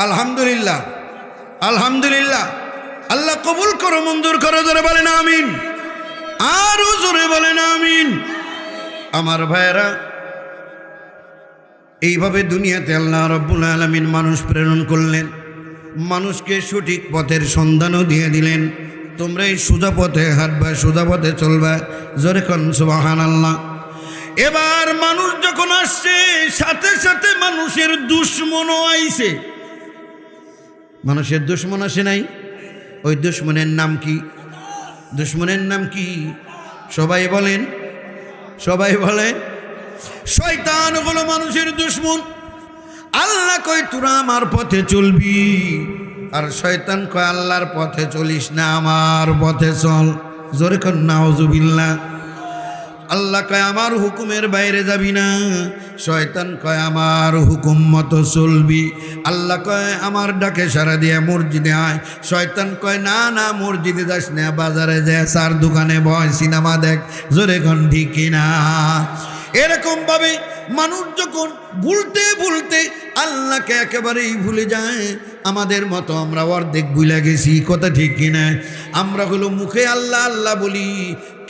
আলহামদুলিল্লাহ, আলহামদুলিল্লাহ। আল্লাহ কবুল করো, মঞ্জুর করো। জোরে বলেন আমিন, আরো জোরে বলেন আমিন। আমার ভাইয়েরা, এইভাবে দুনিয়াতে আল্লাহ রাব্বুল আলামিন মানুষ প্রেরণ করলেন, মানুষকে সঠিক পথের সন্ধানও দিয়ে দিলেন। তোমরা এই সোজা পথে হাঁটবা, সোজা পথে চলবা। জোরে কোন সুবহানাল্লাহ। এবার মানুষ যখন আসছে, সাথে সাথে মানুষের দুশ্মনও আইছে। মানুষের দুশ্মন আসে নাই? ওই দুশ্মনের নাম কি? দুশ্মনের নাম কি? সবাই বলেন, সবাই বলেন। শয়তান হলো মানুষের দুশ্মন। আল্লাহ কয় তোরা আমার পথে চলবি, আর শয়তান কয় আল্লাহর পথে চলিস না, আমার পথে চল। জোরে কর নাউজুবিল্লাহ। আল্লাহ কয় আমার হুকুমের বাইরে যাবি না, শয়তান কয় আমার হুকুম মতো চলবি। আল্লাহ কয় আমার ডাকে সারা দিয়ে মসজিদে আয়, শয়তান কয় না না, মসজিদে যাস না, বাজারে যায়, চার দোকানে বয়, সিনেমা দেখ। জোরে কোন ঠিক কিনা? এরকম ভাবে মানুষ যখন ভুলতে ভুলতে আল্লাহকে একেবারেই ভুলে যায়, আমাদের মতো আমরা অর্ধেক ভুলে গেছি। কথা ঠিক কিনা? আমরা হলো মুখে আল্লাহ আল্লাহ বলি,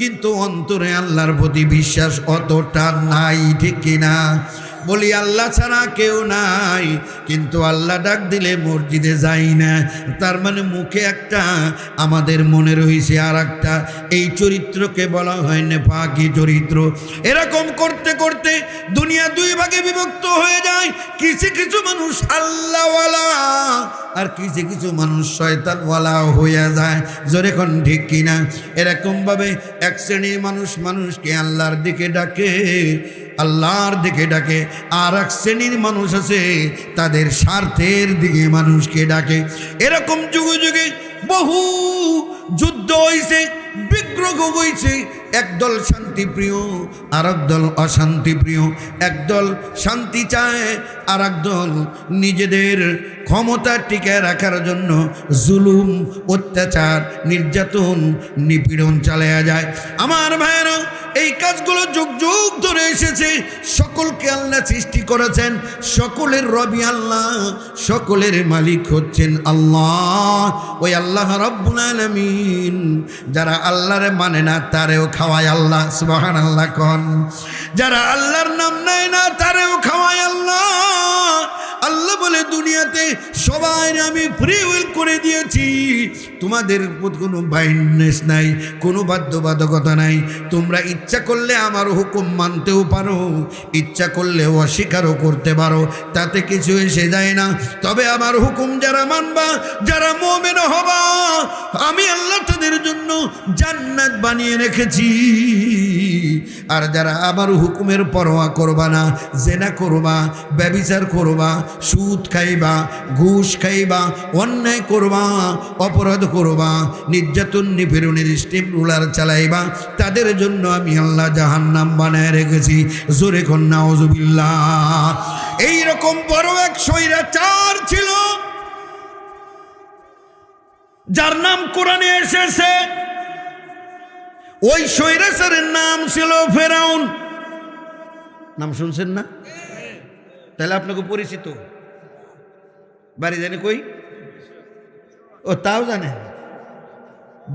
কিন্তু অন্তরে আল্লাহর প্রতি বিশ্বাস অতটা নাই। ঠিক কিনা? বলি আল্লাহ ছাড়া কেউ নাই, কিন্তু আল্লাহ ডাক দিলে মসজিদে যাই না। তার মানে মুখে একটা, আমাদের মনে রয়েছে আর একটা। এই চরিত্রকে বলা হয় নেফাকি চরিত্র। এরকম করতে করতে দুনিয়া দুই ভাগে বিভক্ত হয়ে যায়। কিছু কিছু মানুষ আল্লাহওয়ালা, আর কিছু কিছু মানুষ শয়তানওয়ালা হয়ে যায়। জোরে কোন ঠিক কিনা? এরকমভাবে এক শ্রেণীর মানুষ মানুষকে আল্লাহর দিকে ডাকে, আল্লাহর দিকে ডাকে, আর এক শ্রেণীর মানুষ আছে তাদের স্বার্থের দিকে মানুষকে ডাকে। এরকম যুগে যুগে বহু যুদ্ধ হয়েছে, বিগ্রহ হয়েছে। একদল শান্তিপ্রিয়, আর একদল অশান্তিপ্রিয়। একদল শান্তি চায়, আর একদল নিজেদের ক্ষমতা টিকে রাখার জন্য জুলুম, অত্যাচার, নির্যাতন, নিপীড়ন চালায়া যায়। আমার ভাইয়েরা, এই কাজগুলো যুগ যুগ ধরে এসেছে। সকলকে আল্লাহ সৃষ্টি করেছেন, সকলের রবি আল্লাহ, সকলের মালিক হচ্ছেন আল্লাহ। ওই আল্লাহ রাব্বুল আলামিন যারা আল্লাহরে মানে না তারেও খাওয়ায় আল্লাহ। সুবহানাল্লাহ কোন? যারা আল্লাহর নাম নেয় না তারেও খাওয়ায় আল্লাহ। আল্লাহ বলে দুনিয়াতে সবাই আমি ফ্রি উইল করে করে দিয়েছি, তোমাদের কোনো বাইন্ডনেস নাই, কোনো বাধ্যবাধকতা নাই। তোমরা ইচ্ছা করলে আমার হুকুম মানতেও পারো, ইচ্ছা করলে অস্বীকারও করতে পারো, তাতে কিছু এসে যায় না। তবে আমার হুকুম যারা মানবা, যারা মুমিন হবা, আমি আল্লাহ তাদের জন্য জান্নাত বানিয়ে রেখেছি। আর যারা আমার হুকুমের পরোয়া করবা না, জেনা করবা, ব্যভিচার করবা, সুদ খাইবা, ঘুষ খাইবা, অন্যায় করবা, অপরাধ করবা, নির্যাতন নিপীড়নের স্টিম রুলার চালাইবা, তাদের জন্য আমি আল্লাহ জাহান্নাম বানায় রেখেছি। জোরে কোন নাউজুবিল্লাহ। এইরকম বড় এক স্বৈরাচার ছিল, যার নাম কোরআনে এসেছে। ওই স্বৈরাচারের নাম ছিল ফেরাউন। নাম শুনছেন না? তাহলে আপনাকে পরিচিত। বাড়ি জানে কই? ও তাও জানে,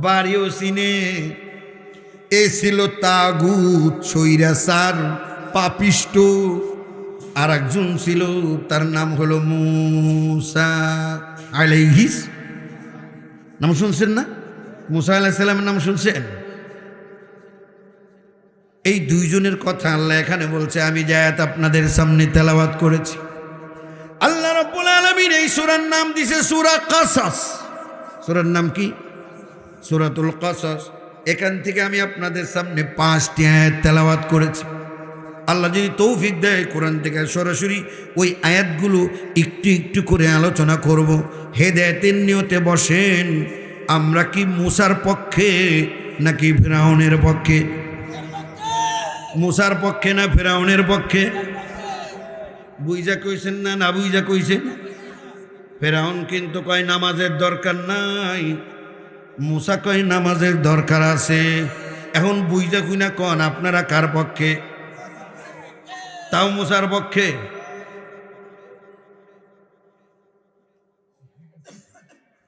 বাড়িও চিনে। এ ছিল তাগুত, স্বৈরাচার, পাপিষ্ট। আর একজন ছিল, তার নাম হলো মূসা আলাইহিস। নাম শুনছেন না? মূসা আলাইহিস সালামের নাম শুনছেন? এই দুইজনের কথা আল্লাহ এখানে বলছে। আমি যে আয়াত আপনাদের সামনে তেলাওয়াত করেছি, আল্লাহ রাব্বুল আলামিন এই সূরার নাম দিয়েছে সূরা কাসাস। সূরার নাম কি? সূরাতুল কাসাস। এখান থেকে আমি আপনাদের সামনে 5টি আয়াত তেলাওয়াত করেছি। আল্লাহ যদি তৌফিক দেয়, কোরআন থেকে সরাসরি ওই আয়াতগুলো একটু একটু করে আলোচনা করব। হেদায়েতের নিয়তে বসেন। আমরা কি মূসার পক্ষে নাকি ফিরআউনের পক্ষে? মূসার পক্ষে না ফিরআউনের পক্ষে? বুইজা কইছেন না? না বুইজা কইছেন? ফিরআউন কিন্তু কয় নামাজের দরকার নাই, মূসা কয় নামাজের দরকার আছে। এখন বুইজা কইনা কন আপনারা কার পক্ষে? তাও মূসার পক্ষে।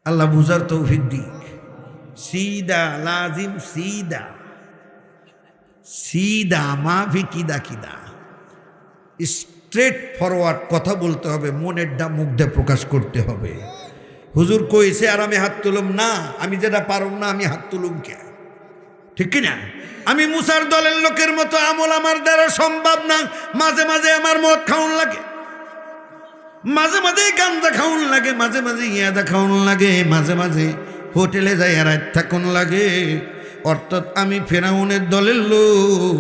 আল্লাহ বুঝার তৌফিক দিক। সিদা লাজিম, সিদা সিদা, মাফি কিদা কিদা, স্ট্রেট ফরওয়ার্ড কথা বলতে হবে, মনের ডা মুখ দিয়ে প্রকাশ করতে হবে। হুজুর কইছে আর আমি হাত তুলুম না, আমি যেটা পারুম না আমি হাত তুলুম কে? ঠিক কিনা? আমি মূসার দলের লোকের মতো আমল আমার দ্বারা সম্ভব না। মাঝে মাঝে আমার মদ খাউন লাগে, মাঝে মাঝে গাঁজা খাউন লাগে, মাঝে মাঝে ইয়াদা খাউন লাগে, মাঝে মাঝে হোটেলে যাই রাত থাকুন লাগে। অর্থাৎ আমি ফেরাউনের দলের লোক,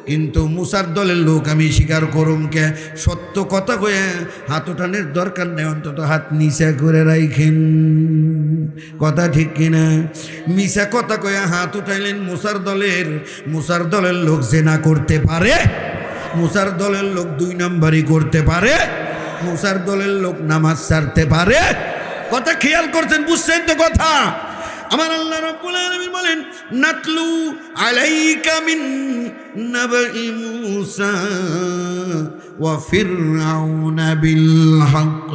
কিন্তু মূসার দলের লোক আমি স্বীকার করুম কে? সত্য কথা কয়ে হাত উঠানের দরকার নেই, অন্তত হাত নিচা করে রাইখেন। কথা ঠিক কিনা? মিশা কথা কয়ে হাত উঠাইলেন মূসার দলের লোক জেনা করতে পারে, মূসার দলের লোক 2 নম্বরই করতে পারে, মূসার দলের লোক নামাজ ছাড়তে পারে। কথা খেয়াল করছেন? বুঝছেন তো কথা? আমার আল্লাহ রাব্বুল আলামিন বলেন, নাতলু আলাইকা মিন নাবাই মূসা ওয়া ফিরআউনা বিল হক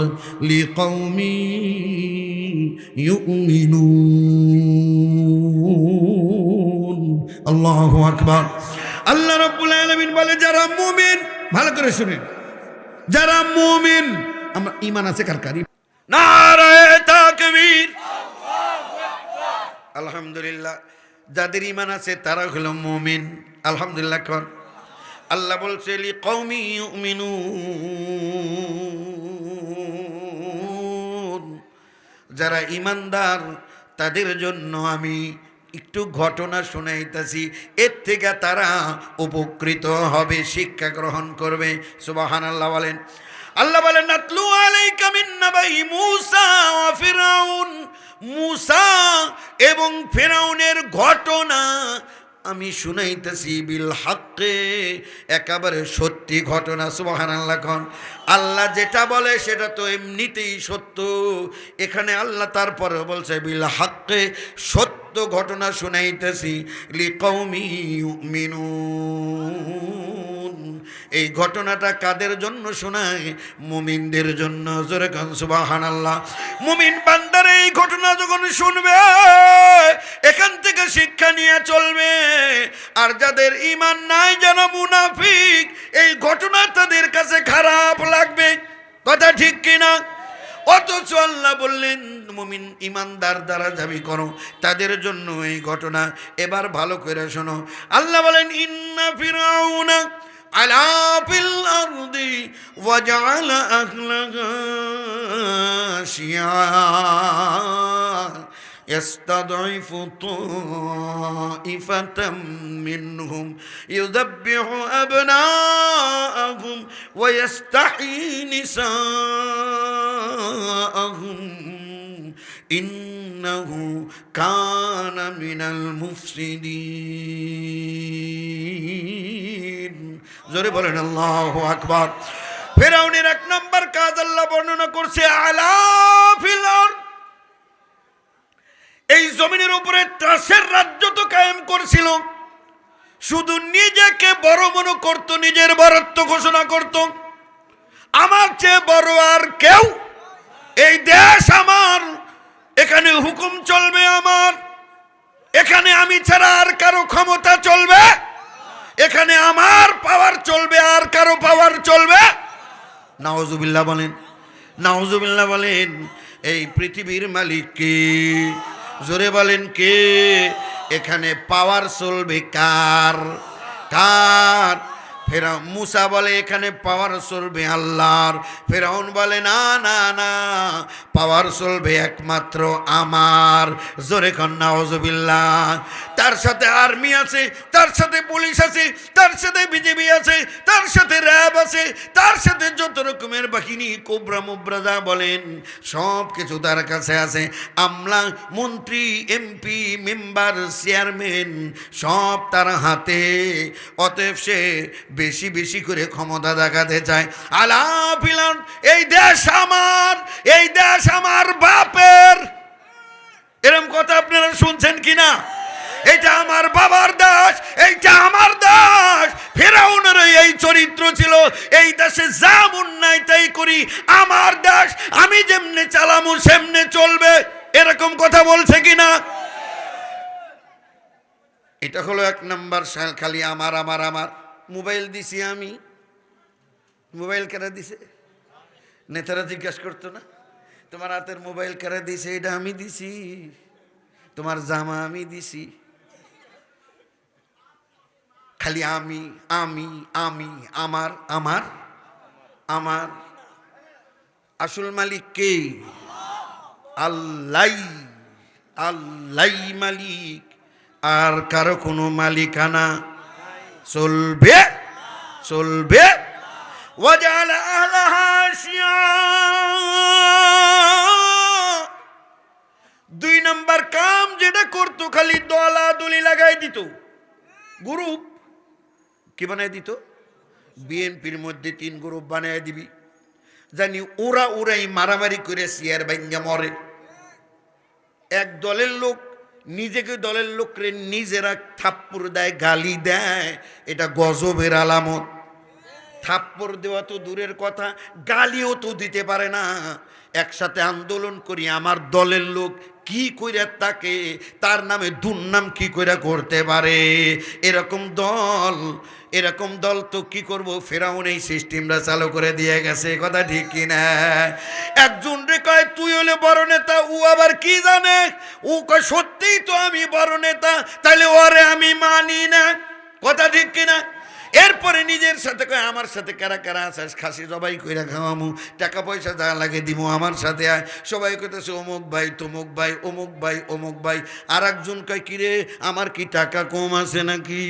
লিকাওমি ইউমিনুন। আল্লাহু আকবার। আল্লাহ রাব্বুল আলামিন বলে, যারা মুমিন, ভালো করে শুনেন, যারা মুমিন, আমরা ঈমান আছে কার কার? নারায়ে তাকবীর, আলহামদুলিল্লাহ। যাদের ঈমান আছে তারা হলো মুমিন। আলহামদুলিল্লাহ। কোন আল্লাহ বলছে লিকাওমি ইউমিনুন, যারা ঈমানদার তাদের জন্য আমি একটু ঘটনা শুনাইতেছি, এর থেকে তারা উপকৃত হবে, শিক্ষা গ্রহণ করবে। সুবহানাল্লাহ বলেন। আল্লাহ বলেন, নাতলু আলাইকা মিন নাবাই মূসা ওয়া ফিরআউন, মূসা এবং ফিরআউনের ঘটনা আমি শুনাইতেছি বিল হক্কে, একেবারে সত্যি ঘটনা। সুবহানাল্লাহ। কোন আল্লাহ যেটা বলে সেটা তো এমনিতেই সত্য। এখানে আল্লাহ তারপরে বলছে বিল হক্কে, সত্য ঘটনা শুনাইতেছি, লিকাওমি ইউমিনুন। এই ঘটনাটা কাদের জন্য শোনায়? মুমিনদের জন্য। জোরে কান সুবহানাল্লাহ। মুমিন বান্দার এই ঘটনা যখন শুনবে, এখান থেকে শিক্ষা নিয়ে চলবে। আর যাদের ঈমান নাই, যারা মুনাফিক, এই ঘটনা তাদের কাছে খারাপ লাগবে। কথা ঠিক কিনা? অথচ আল্লাহ বললেন, মুমিন ইমানদার দ্বারা দাবি করো তাদের জন্য এই ঘটনা। এবার ভালো করে শোনো, আল্লাহ বলেন ইন্না ফিরাউনা আলা ফিল আরদি ওয়াজআলা আহলাহা শিয়া يستضعف طائفة منهم يذبح أبناءهم ويستحيي نساءهم إنه كان من المفسدين জোরে বলেন আল্লাহু আকবার। ফিরাউনের এক নম্বর কাজ আল্লাহ বর্ণনা করছে আলা ফিল আরদ, এই জমিনের উপরে ত্রাসের রাজ্য তো কায়েম করছিল, শুধু নিজেকে বড় মনে করত, নিজের বড়ত্ব ঘোষণা করত, আমার চেয়ে বড় আর কেউ, এই দেশ আমার, এখানে হুকুম চলবে আমার, এখানে আমি ছাড়া আর কারো ক্ষমতা চলবে, এখানে আমার পাওয়ার চলবে, আর কারো পাওয়ার চলবে। নাউজুবিল্লাহ বলেন, নাউজুবিল্লাহ বলেন। এই পৃথিবীর মালিক কে? জোরে বলেন কে? এখানে পাওয়ার চলবে কার? কার? ফেরাউন মুসা বলে এখানে পাওয়ার চলবে আল্লাহর। ফেরাউন বলে না না না, পাওয়ার চলবে একমাত্র আমার। জোরে খান নাউজুবিল্লাহ। তার সাথে আর্মি আছে, তার সাথে পুলিশ আছে, তার সাথে বিজেপি আছে, তার সাথে র্যাব আছে, তার সাথে যত রকমের বাহিনী কোবরা মুবরা যা বলেন সব কিছু তার কাছে আছে। আমলা, মন্ত্রী, এমপি, মেম্বার, চেয়ারম্যান সব তার হাতে। অতএব সে বেশি বেশি করে ক্ষমতা দেখাতে চায়। আলা ফিল আরদ, এই দেশ আমার, এই দেশ আমার বাপের। এরকম কথা আপনারা শুনছেন কিনা? এটা আমার বাবার দেশ, এইটা আমার দেশ। ফিরাউনের এই চরিত্র ছিল, এই দেশে যা অন্যায় তাই করি, আমার দেশ, আমি যেমনে চালামু সেমনে চলবে, এরকম কথা বলছে কিনা? এটা হলো এক নাম্বার। খালি আমার আমার আমার। মোবাইল দিছি আমি, মোবাইল কেনা দিছে? নেতারা জিজ্ঞাসা করতো না, তোমার হাতের মোবাইল কেনা দিছে? এটা আমি দিছি। তোমার জামা আমি দিছি। খালি আমি আমি আমি, আমার আমার আমার। আসল মালিক কে? আল্লাহ, আল্লাহ মালিক, আর কারো কোনো মালিকানা চলবে চলবে। ওয়াজআলা আহলাহা শিয়া, দুই নাম্বার কাম যেটা করতো, খালি দলাদলি লাগাই দিত। গ্রুপ কি বানাই দিত? বিএনপির মধ্যে 3 গ্রুপ বানাই দিবি, জানি ওরা ওরাই মারামারি করে চেয়ার ভাঙ্গা মরে। এক দলের লোক নিজেকে দলের লোকরে নিজেরা থাপ্পড় দেয়, গালি দেয়, এটা গজবের আলামত। থাপ্পড় দেওয়া তো দূরের কথা, গালিও তো দিতে পারে না। একসাথে আন্দোলন করি, আমার দলের লোক কি কইরা তাকে, তার নামে দুর্নাম কি কইরা করতে পারে? এরকম দল, এরকম দল তো কি করব? ফেরাউন এই সিস্টেমটা চালু করে দিয়ে গেছে, কথা ঠিক কিনা? একজন রে কয় তুই হলে বড় নেতা, ও আবার কি জানে, ও কয় সত্যিই তো আমি বড় নেতা, তাইলে ওরে আমি মানি না, কথা ঠিক কিনা? এরপরে নিজের সাথে কয় আমার সাথে কারা কারা আছিস, খাসি জবাই কইরা খাওয়ামু, টাকা পয়সা যা লাগে দিব, আমার সাথে আয়। সবাই কইতেছে অমুক ভাই তমুক ভাই, অমুক ভাই অমুক ভাই। আর একজন কয় কিরে আমার কি টাকা কম আছে নাকি,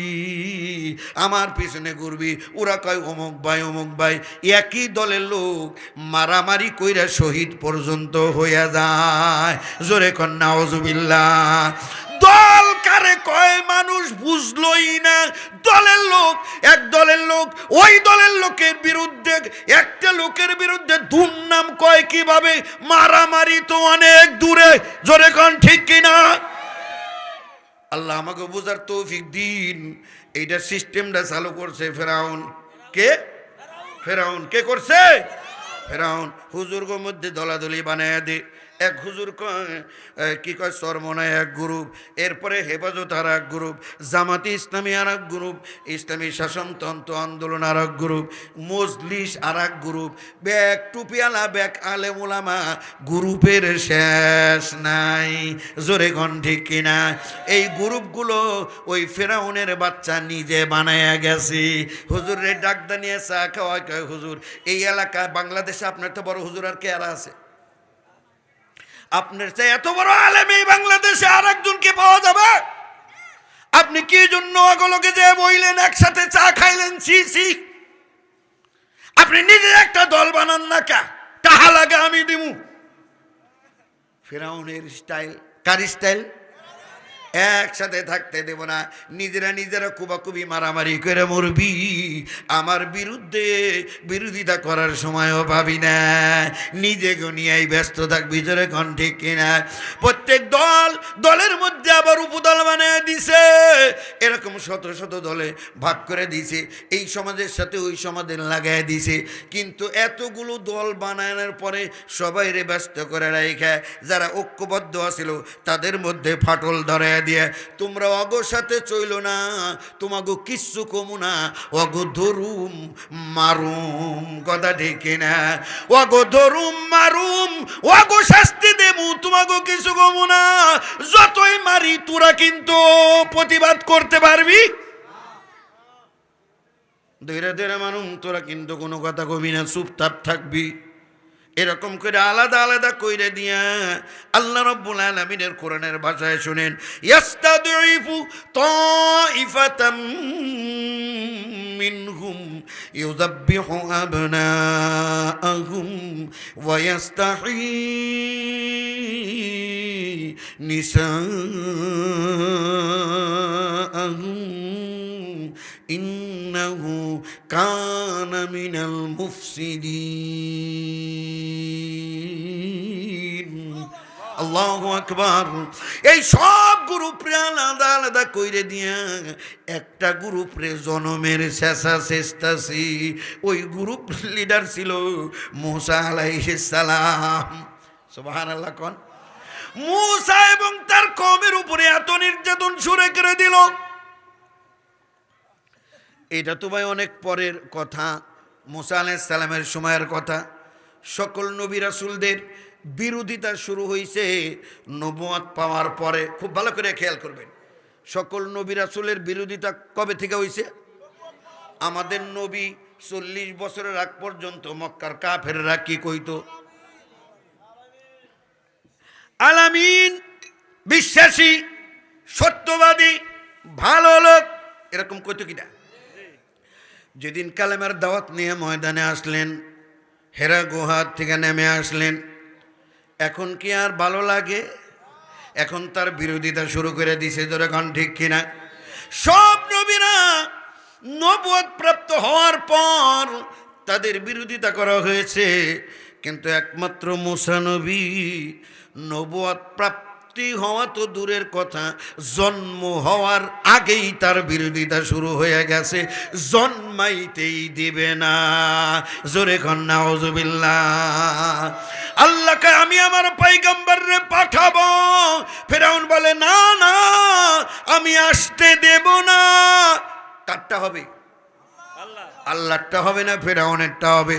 আমার পিছনে ঘুরবি? ওরা কয় অমুক ভাই অমুক ভাই। একই দলের লোক মারামারি কইরা শহীদ পর্যন্ত হইয়া যায়। জোরে কন নাউজুবিল্লাহ। দল কারে কয় মানুষ বুঝলই না। দলের লোক, এক দলের লোক ওই দলের লোকের বিরুদ্ধে, একটা লোকের বিরুদ্ধে দুর্নাম কয় কিভাবে? মারামারি তো অনেক দূরে। জোরে কোন ঠিক কিনা? আল্লাহ আমাকে বুঝার তৌফিক দিন। এইটা সিস্টেমটা চালু করছে ফেরাউন। কে? ফেরাউন। কে করছে? ফেরাউন। হুজুরগো মধ্যে দলাদলি বানায় দে, এক হুজুর কয় কি কয় চরমনায় এক গ্রুপ, এরপরে হেফাজত আর এক গ্রুপ, জামাতে ইসলামী আর এক গ্রুপ, ইসলামী শাসনতন্ত্র আন্দোলন আর এক গ্রুপ, মজলিস আর এক গ্রুপ, ব্যাগ টুপিয়ালা ব্যাগ আলেম ওলামা, গ্রুপের শেষ নাই। জোরে কোন ঠিক কিনা? এই গ্রুপগুলো ওই ফেরাউনের বাচ্চা নিজে বানায়া গেছে। হুজুরে ডাকদা নিয়ে চা খাওয়া, কয় হুজুর এই এলাকায় বাংলাদেশে আপনার তো বড় হুজুর আর কে আর আছে? আপনার চাই এত বড় আলেম এই বাংলাদেশে আর একজনকে পাওয়া যাবে? আপনি কি জন্য ওগুলোকে যে বইলেন, একসাথে চা খাইলেন? ছি ছি, আপনি নিজে একটা দল বানান না, কা টাহা লাগে আমি দিমু। ফেরাউনের স্টাইল, কার স্টাইল? একসাথে থাকতে দেব না, নিজেরা কুবাকুবি মারামারি করে মরবি, আমার বিরুদ্ধে বিরোধিতা করার সময়ও পাবি না, নিজে গনিয়াই ব্যস্ত থাকবি। জোরে কোন ঠিক কিনা? প্রত্যেক দলের মধ্যে আবার উপদল বানিয়ে দিছে, এরকম শত শত দলে ভাগ করে দিছে, এই সমাজের সাথে ওই সমাজের লাগাই দিছে। কিন্তু এতগুলো দল বানানোর পরে সবাই রে ব্যস্ত করে রাখে, যারা ঐক্যবদ্ধ আছিল তাদের মধ্যে ফাটল ধরে দিয়ে, তোমরা অগো সাথে চইল না, তোমাগো কিচ্ছু কমু না, অগো ধরুম মারুম। কথা ঠিক না? অগো ধরুম মারুম, অগো শাস্তি দেবু, তোমাগো কিছু কমু না। যতই মারি তোরা কিন্তু প্রতিবাদ করতে পারবি, ধীরে ধীরে মারুম, তোরা কিন্তু কোনো কথা কবি না, চুপচাপ থাকবি। এরকম করে আলাদা আলাদা কইরে দিয়া আল্লাহ রাব্বুল আলামিনের কোরআনের ভাষায় শুনেন, ইয়াস্তাদঈফু তাইফাতাম মিনহুম ইউযাব্বিহু আবনাআহুম ওয়া ইস্তাহয়ী নিসাআহুম ইন্নাহু কানা মিনাল মুফসিদিন। আল্লাহু আকবার। এই সব গ্রুপরে আলাদা আলাদা কইরে দিয়া একটা গ্রুপরে জনমের শেষা শেষতাছি। ওই গ্রুপ লিডার ছিল মূসা আলাইহিস সালাম। সুবহানাল্লাহ। কোন মূসা এবং তার কওমের উপরে এত নির্যাতন শুরু করে দিল। এটা তো ভাই অনেক পরের কথা, মূসা আলাইহিস সালামের সময়ের কথা। সকল নবী রাসূলদের বিরোধিতা শুরু হয়েছে নবুয়ত পাওয়ার পরে। খুব ভালো করে খেয়াল করবেন, সকল নবী রাসূলের বিরোধিতা কবে থেকে হয়েছে? আমাদের নবী 40 বছরের আগ পর্যন্ত মক্কার কাফেররা কি কইতো? আলামিন, বিশ্বাসী, সত্যবাদী, ভালো লোক, এরকম কইতো কিনা? যেদিন কালেমার দাওয়াত নিয়ে ময়দানে আসলেন, হেরা গুহার থেকে নেমে আসলেন, এখন কি আর ভালো লাগে? এখন তার বিরোধিতা শুরু করে দিছে। যখন ঠিক কিনা? সব নবীরা নবুয়ত প্রাপ্ত হওয়ার পর তাদের বিরোধিতা করা হয়েছে, কিন্তু একমাত্র মূসা নবী নবুয়ত প্রাপ্তি হওয়া তো দূরের কথা, জন্ম হওয়ার আগেই তার বিরোধিতা শুরু হয়ে গেছে, জন্মাইতেই দিবে না। জোরে কন নাউজুবিল্লাহ। আল্লাহকে আমি আমার পয়গম্বররে পাঠাবো, ফেরাউন বলে না না আমি আসতে দেব না। কারটা হবে? আল্লাহরটা হবে না, ফেরাউনেরটা হবে।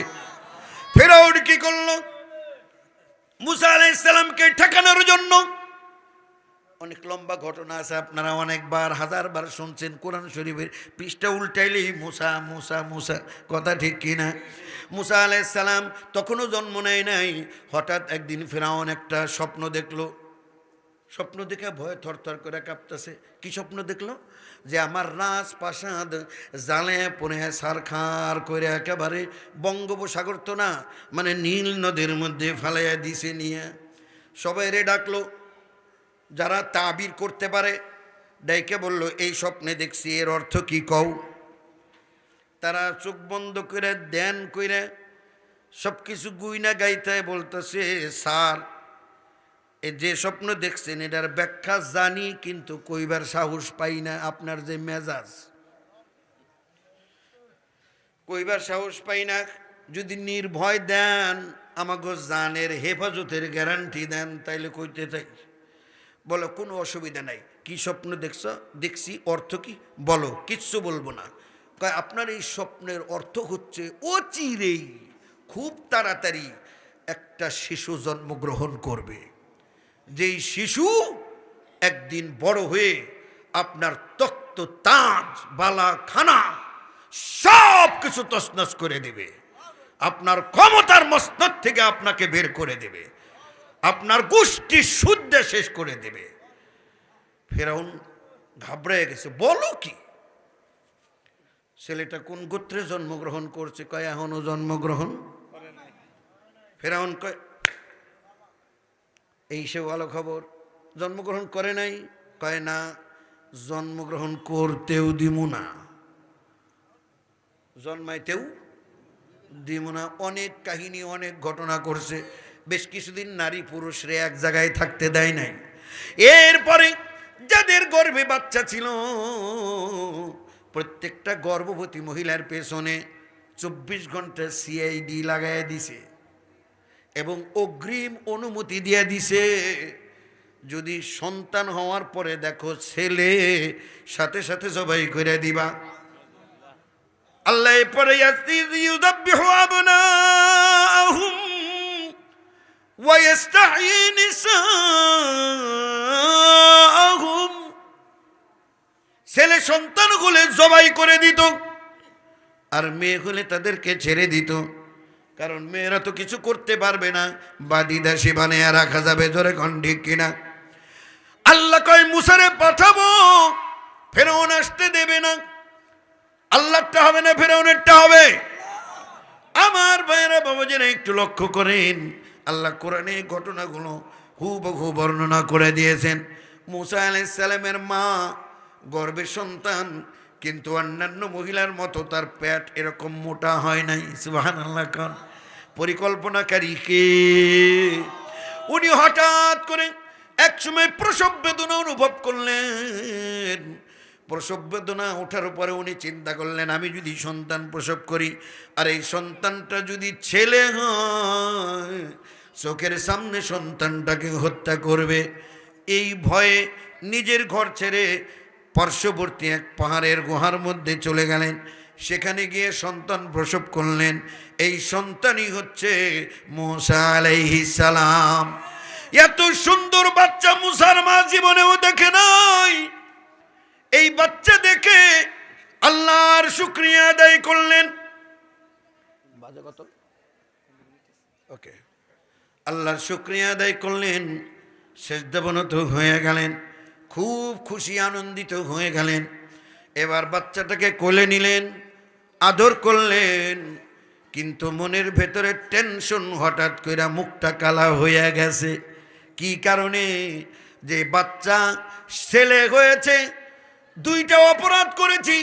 ফেরাউন কি করলো? মূসা আলাইহিস সালামকে ঠেকানোর জন্য অনেক লম্বা ঘটনা আছে, আপনারা অনেকবার হাজারবার শুনছেন। কোরআন শরীফের পৃষ্ঠা উল্টাইলেই মূসা মূসা মূসা। কথা ঠিক কিনা? মূসা আলাইহিস সালাম তখনও জন্ম নেয় নাই। হঠাৎ একদিন ফেরাউন একটা স্বপ্ন দেখলো। স্বপ্ন দেখে ভয়ে থরথর করে কাঁপতেছে। কি স্বপ্ন দেখলো? যে আমার রাজপ্রাসাদ জালে পড়ে সারখার করে একেবারে বঙ্গোপসাগর তো না, মানে নীল নদীর মধ্যে ফালাইয়া দিছে নিয়ে। সবাই রে ডাকলো, যারা তাবির করতে পারে ডাইকে বলল, এই স্বপ্নে দেখছি, এর অর্থ কি কও? তারা চোখ বন্ধ করে ধ্যান করে সব কিছু গুইনা গাইতে বলতেছে, স্যার যে স্বপ্ন দেখছেন এটার ব্যাখ্যা জানি, কিন্তু কইবার সাহস পাই না। আপনার যে মেজাজ, কইবার সাহস পাই না। যদি নির্ভয় দেন আমাগো জানের হেফাজতের গ্যারান্টি দেন, তাইলে কইতে চাই। বলো কোনো অসুবিধা নাই। কি স্বপ্ন দেখছ? দেখছি। অর্থ কি? বলো। কিচ্ছু বলবো না। কয় আপনার এই স্বপ্নের অর্থ হচ্ছে অচিরেই খুব তাড়াতাড়ি একটা শিশু জন্মগ্রহণ করবে, যেই শিশু একদিন বড় হয়ে আপনার তখ্ত তাজ বালা খানা সব কিছু তছনছ করে দেবে, আপনার ক্ষমতার মসনদ থেকে আপনাকে বের করে দেবে, আপনার গোষ্ঠী শুদ্ধে শেষ করে দেবে। ফেরাউন ঘাবড়ে গেছে। বলো কি? ছেলেটা কোন গোত্রে জন্মগ্রহণ করছে? কয় এখনো জন্মগ্রহণ। ফেরাউন কয় এই সে ভালো খবর, জন্মগ্রহণ করে নাই? কয় না, জন্মগ্রহণ করতেও দিমু না, জন্মাইতেও দিমু না। অনেক কাহিনী, অনেক ঘটনা করছে। বেশ কিছুদিন নারী পুরুষরে এক জায়গায় থাকতে দেয় নাই। এরপরে যাদের গর্ভে বাচ্চা ছিল প্রত্যেকটা গর্ভবতী মহিলার পেছনে 24 ঘন্টা সিআইডি লাগাইয়া দিছে এবং অগ্রিম অনুমতি দিয়ে দিছে, যদি সন্তান হওয়ার পরে দেখো ছেলে, সাথে সাথে জবাই করে দিবা। আল্লাহ পরে ইউযাব্বিহু আবনাআহুম ওয়া ইস্তাহয়ী নিসাআহুম, ছেলে সন্তান হলে জবাই করে দিত আর মেয়ে হলে তাদেরকে ছেড়ে দিত। কারণ মেয়েরা তো কিছু করতে পারবে না, বাদী দাসী বানিয়ে রাখা যাবে। জোরে কোন ঠিক কিনা? আল্লাহ কয় মুসারে পাঠাবো, ফেরাউন আসতে দেবে না। আল্লাহটা হবে না, ফেরাউনেরটা হবে। আমার ভাইয়েরা বাবাজিরা একটু লক্ষ্য করেন, আল্লাহ কোরআনে ঘটনাগুলো হুবহু বর্ণনা করে দিয়েছেন। মুসা আলাইহিস সালামের মা গর্ভের সন্তান, কিন্তু অন্যান্য মহিলার মতো তার পেট এরকম মোটা হয় নাই। সুবহানাল্লাহ। কারণ পরিকল্পনাকারী কে? উনি হঠাৎ করে একসময় প্রসব বেদনা অনুভব করলেন। প্রসব বেদনা ওঠার পরে উনি চিন্তা করলেন, আমি যদি সন্তান প্রসব করি আর এই সন্তানটা যদি ছেলে হয়, চোখের সামনে সন্তানটাকে হত্যা করবে। এই ভয়ে নিজের ঘর ছেড়ে পার্শ্ববর্তী এক পাহাড়ের গুহার মধ্যে চলে গেলেন। সেখানে গিয়ে সন্তান প্রসব করলেন। এই সন্তানই হচ্ছে মুসা আলাইহিস সালাম। এত সুন্দর বাচ্চা মুসার মা জীবনেও দেখে নাই। এই বাচ্চা দেখে আল্লাহর শুকরিয়া আদায় করলেন। ওকে, আল্লাহর শুকরিয়া আদায় করলেন, সেজদাবনত হয়ে গেলেন, খুব খুশি আনন্দিত হয়ে গেলেন। এবার বাচ্চাটাকে কোলে নিলেন, আদর করলেন, কিন্তু মনের ভেতরে টেনশন। হঠাৎ করে মুখটা কালা হয়ে গেছে। কি কারণে? যে বাচ্চা ছেলে হয়েছে, দুইটা অপরাধ করেছি।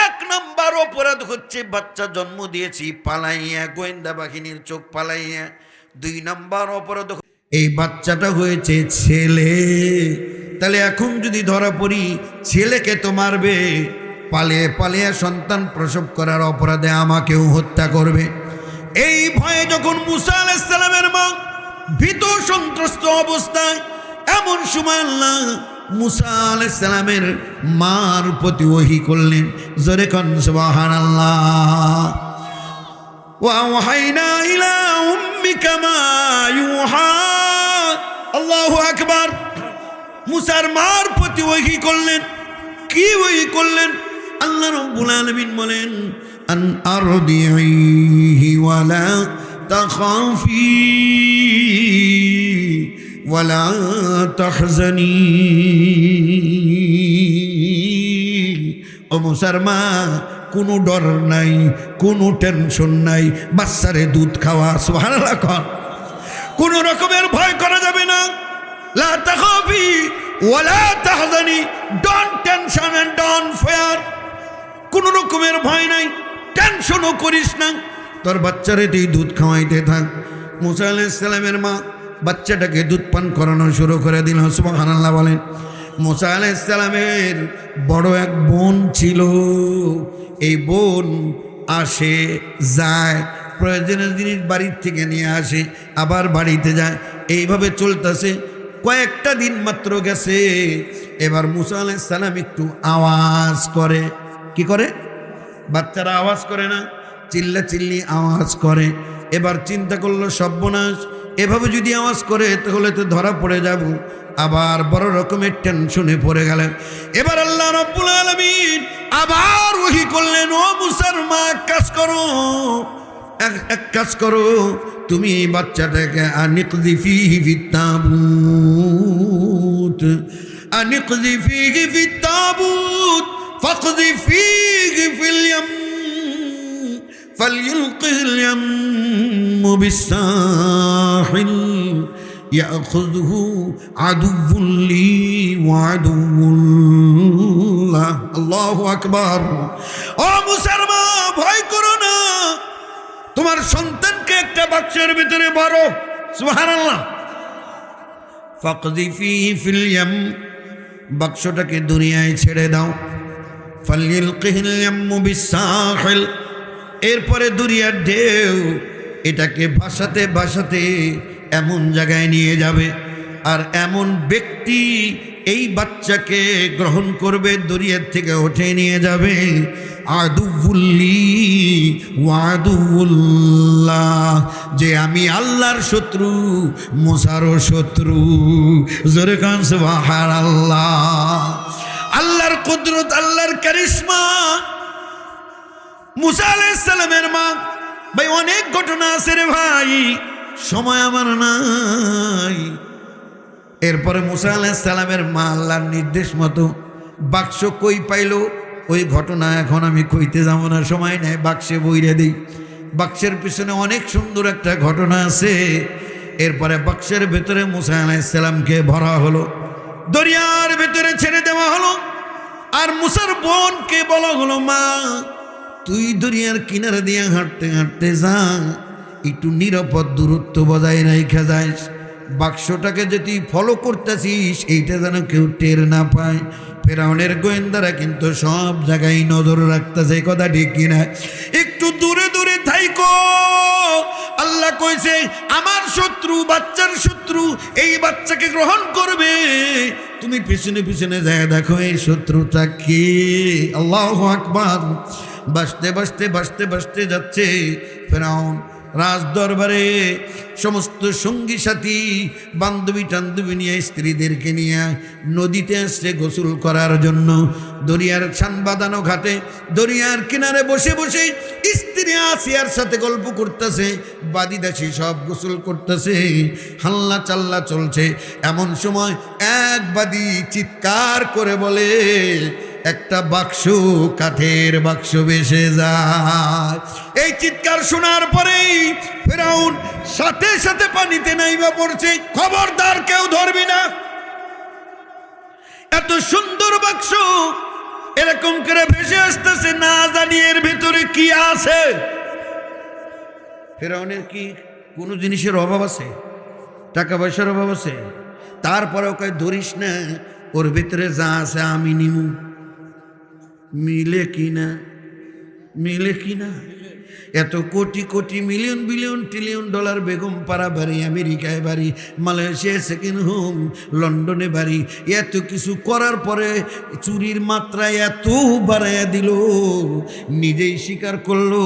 এক নাম্বার অপরাধ হচ্ছে বাচ্চা জন্ম দিয়েছি পালাইয়া, গোয়েন্দা বাহিনীর চোখ পালাইয়া। 2 নাম্বার অপরাধ, এই বাচ্চাটা হয়েছে ছেলে। তাহলে এখন যদি ধরা পড়ি, ছেলেকে তো মারবে, পালিয়ে পালিয়ে সন্তান প্রসব করার অপরাধে আমাকেও হত্যা করবে। এই ভয়ে যখন মুসা আলাইহিস সালামের মা ভীত সন্ত্রস্ত অবস্থায়, এমন সময় আল্লাহ মুসা আলাইহিস সালামের মার প্রতি ওহী করলেন। জোরে কোন সুবহানাল্লাহ। ওয়া ওয়াহাইনা ইলা উম্মিকা মা ইউহা। আল্লাহু আকবার। মুসার মার প্রতি ওহী করলেন। কি ওহী করলেন? আল্লাহ রাব্বুল আলামিন বলেন, আন আরদিহি ওয়ালা তাখাফি ওয়ালা তাহজানি। ও মুসার মা, কোনো ডর নাই, কোনো টেনশন নাই, বাচ্চারে দুধ খাওয়া। সুবহানাল্লাহ। কোনো রকমের ভয় করা যাবে না। লা তাখাফি ওয়ালা তাহজানি, don't tension and don't fear. কোনো রকমের ভয় নাই, টেনশনও করিস না, তোর বাচ্চারে তুই দুধ খাওয়াইতে থাক। মুসা আলাইহিস সালামের মা বাচ্চাটাকে দুধ পান করানো শুরু করে দিল। সুবহানাল্লাহ বলেন। মুসা আলাইহিস সালামের বড় এক বোন ছিল। এই বোন আসে যায়, প্রয়োজনীয় জিনিস বাড়ির থেকে নিয়ে আসে, আবার বাড়িতে যায়, এইভাবে চলতেছে। কয়েকটা দিন মাত্র গেছে। এবার মুসা আলাইহিস সালাম একটু আওয়াজ করে। কি করে? বাচ্চারা আওয়াজ করে না, চিল্লা চিল্লি আওয়াজ করে। এবার চিন্তা করলো সর্বনাশ, এভাবে যদি আওয়াজ করে তাহলে তো ধরা পড়ে যাব। আবার বড় রকমের টেনশনে পড়ে গেলেন। এবার আল্লাহ রাব্বুল আলামিন আবার ওহী করলেন, ও মুসার মা, কাজ করো, এক কাজ করো, তুমি এই বাচ্চাটাকে আনিকযি ফীহি ফিত-তাবুত, আনিকযি ফীহি ফিত-তাবুত ফাকযি ফীহি ফিল-ইয়াম ফালইলকিল ইয়াম্মু বিস-সাহিল ইয়াখুযুহু আদুউল লি ওয়া আদুউল্লাহ। আল্লাহু আকবার। ও মুসার মা, ভয় করো না, তোমার সন্তানকে একটা বাক্সের ভিতরে ভরো। সুবহানাল্লাহ। ফাকযি ফীহি ফিল ইয়াম, বাক্সটাকে দুনিয়ায় ছেড়ে দাও। ফালইলকিল ইয়াম্মু বিস-সাহিল, এরপরে দুনিয়ার ঢেউ এটাকে ভাসাতে ভাসাতে এমন জায়গায় নিয়ে যাবে, আর এমন ব্যক্তি এই বাচ্চাকে গ্রহণ করবে, দরিয়ার থেকে উঠে নিয়ে যাবে। আদুউল্লি ওয়া আদুউল্লাহ, যে আমি আল্লাহর শত্রু, মুসারও শত্রু। জোরে কান সুবহানাল্লাহ। আল্লাহর কুদরত, আল্লাহর কারিশমা। মুসা আলাইহিস সালামের মা, ভাই অনেক ঘটনা আছে রে ভাই, সময় আমার নাই। এরপরে মুসা আলাইহিস সালামের মা আল্লাহর নির্দেশ মতো বাক্স কই পাইল, ওই ঘটনা এখন আমি কইতে যাব না, সময় নেই, বাক্সে বইরে দিই। বাক্সের পিছনে অনেক সুন্দর একটা ঘটনা আছে। এরপরে বাক্সের ভেতরে মুসা আলাইহিস সালামকে ভরা হলো, দরিয়ার ভেতরে ছেড়ে দেওয়া হলো। আর মুসার বোনকে বলা হলো, মা তুই দরিয়ার কিনারে দিয়ে হাঁটতে হাঁটতে যা, একটু নিরাপদ দূরত্ব বজায় রেখে যাস। বাক্সটাকে যদি ফলো করতেছিস, এইটা যেন কেউ টের না পায়। ফেরাউনের গোয়েন্দারা কিন্তু সব জায়গায় নজর রাখতেছে, কথা ঠিক কিনা? একটু দূরে দূরে থাইকো। আল্লাহ কইছে আমার শত্রু, বাচ্চার শত্রু এই বাচ্চাকে গ্রহণ করবে। তুমি পিছনে পিছনে যায় দেখো এই শত্রুটা কি। আল্লাহু আকবার। বাসতে বাসতে বাসতে বাসতে যাচ্ছে ফেরাউন রাজ দরবারে, সমস্ত সঙ্গী সাথী বান্ধবী টান্ধবী নিয়ে, স্ত্রীদেরকে নিয়ে নদীতে আসছে গোসল করার জন্য। দরিয়ার ছান বাঁধানো ঘাটে দরিয়ার কিনারে বসে বসে স্ত্রী আসিয়ার সাথে গল্প করতেছে, বাদী দাসী সব গোসল করতেছে, হাল্লা চাল্লা চলছে। এমন সময় এক বাদী চিৎকার করে বলে, একটা বাক্স, কাঠের বাক্স ভেসে যায়। এই চিৎকার শোনার পরেই ফেরাউন সাথে সাথে পানিতে নাইবা পড়ছে, খবরদার কেউ ধরবি না। এত সুন্দর বাক্স এরকম করে ভেসে আসতেছে, না জানি এর ভিতরে কি আছে। ফেরাউনের কি কোনো জিনিসের অভাব আছে? টাকা পয়সার অভাব আছে? তারপরে ওকে ধরিস না, ওর ভিতরে যা আছে আমি নিমু। মিলে কিনা? মিলে কিনা? এত crore crore million billion trillion dollar Begum পাড়া বাড়ি, আমেরিকায় বাড়ি, মালয়েশিয়া সেকেন্ড হোম, লন্ডনে বাড়ি, এত কিছু করার পরে চুরির মাত্রা এত বাড়াইয়া দিল, নিজেই স্বীকার করলো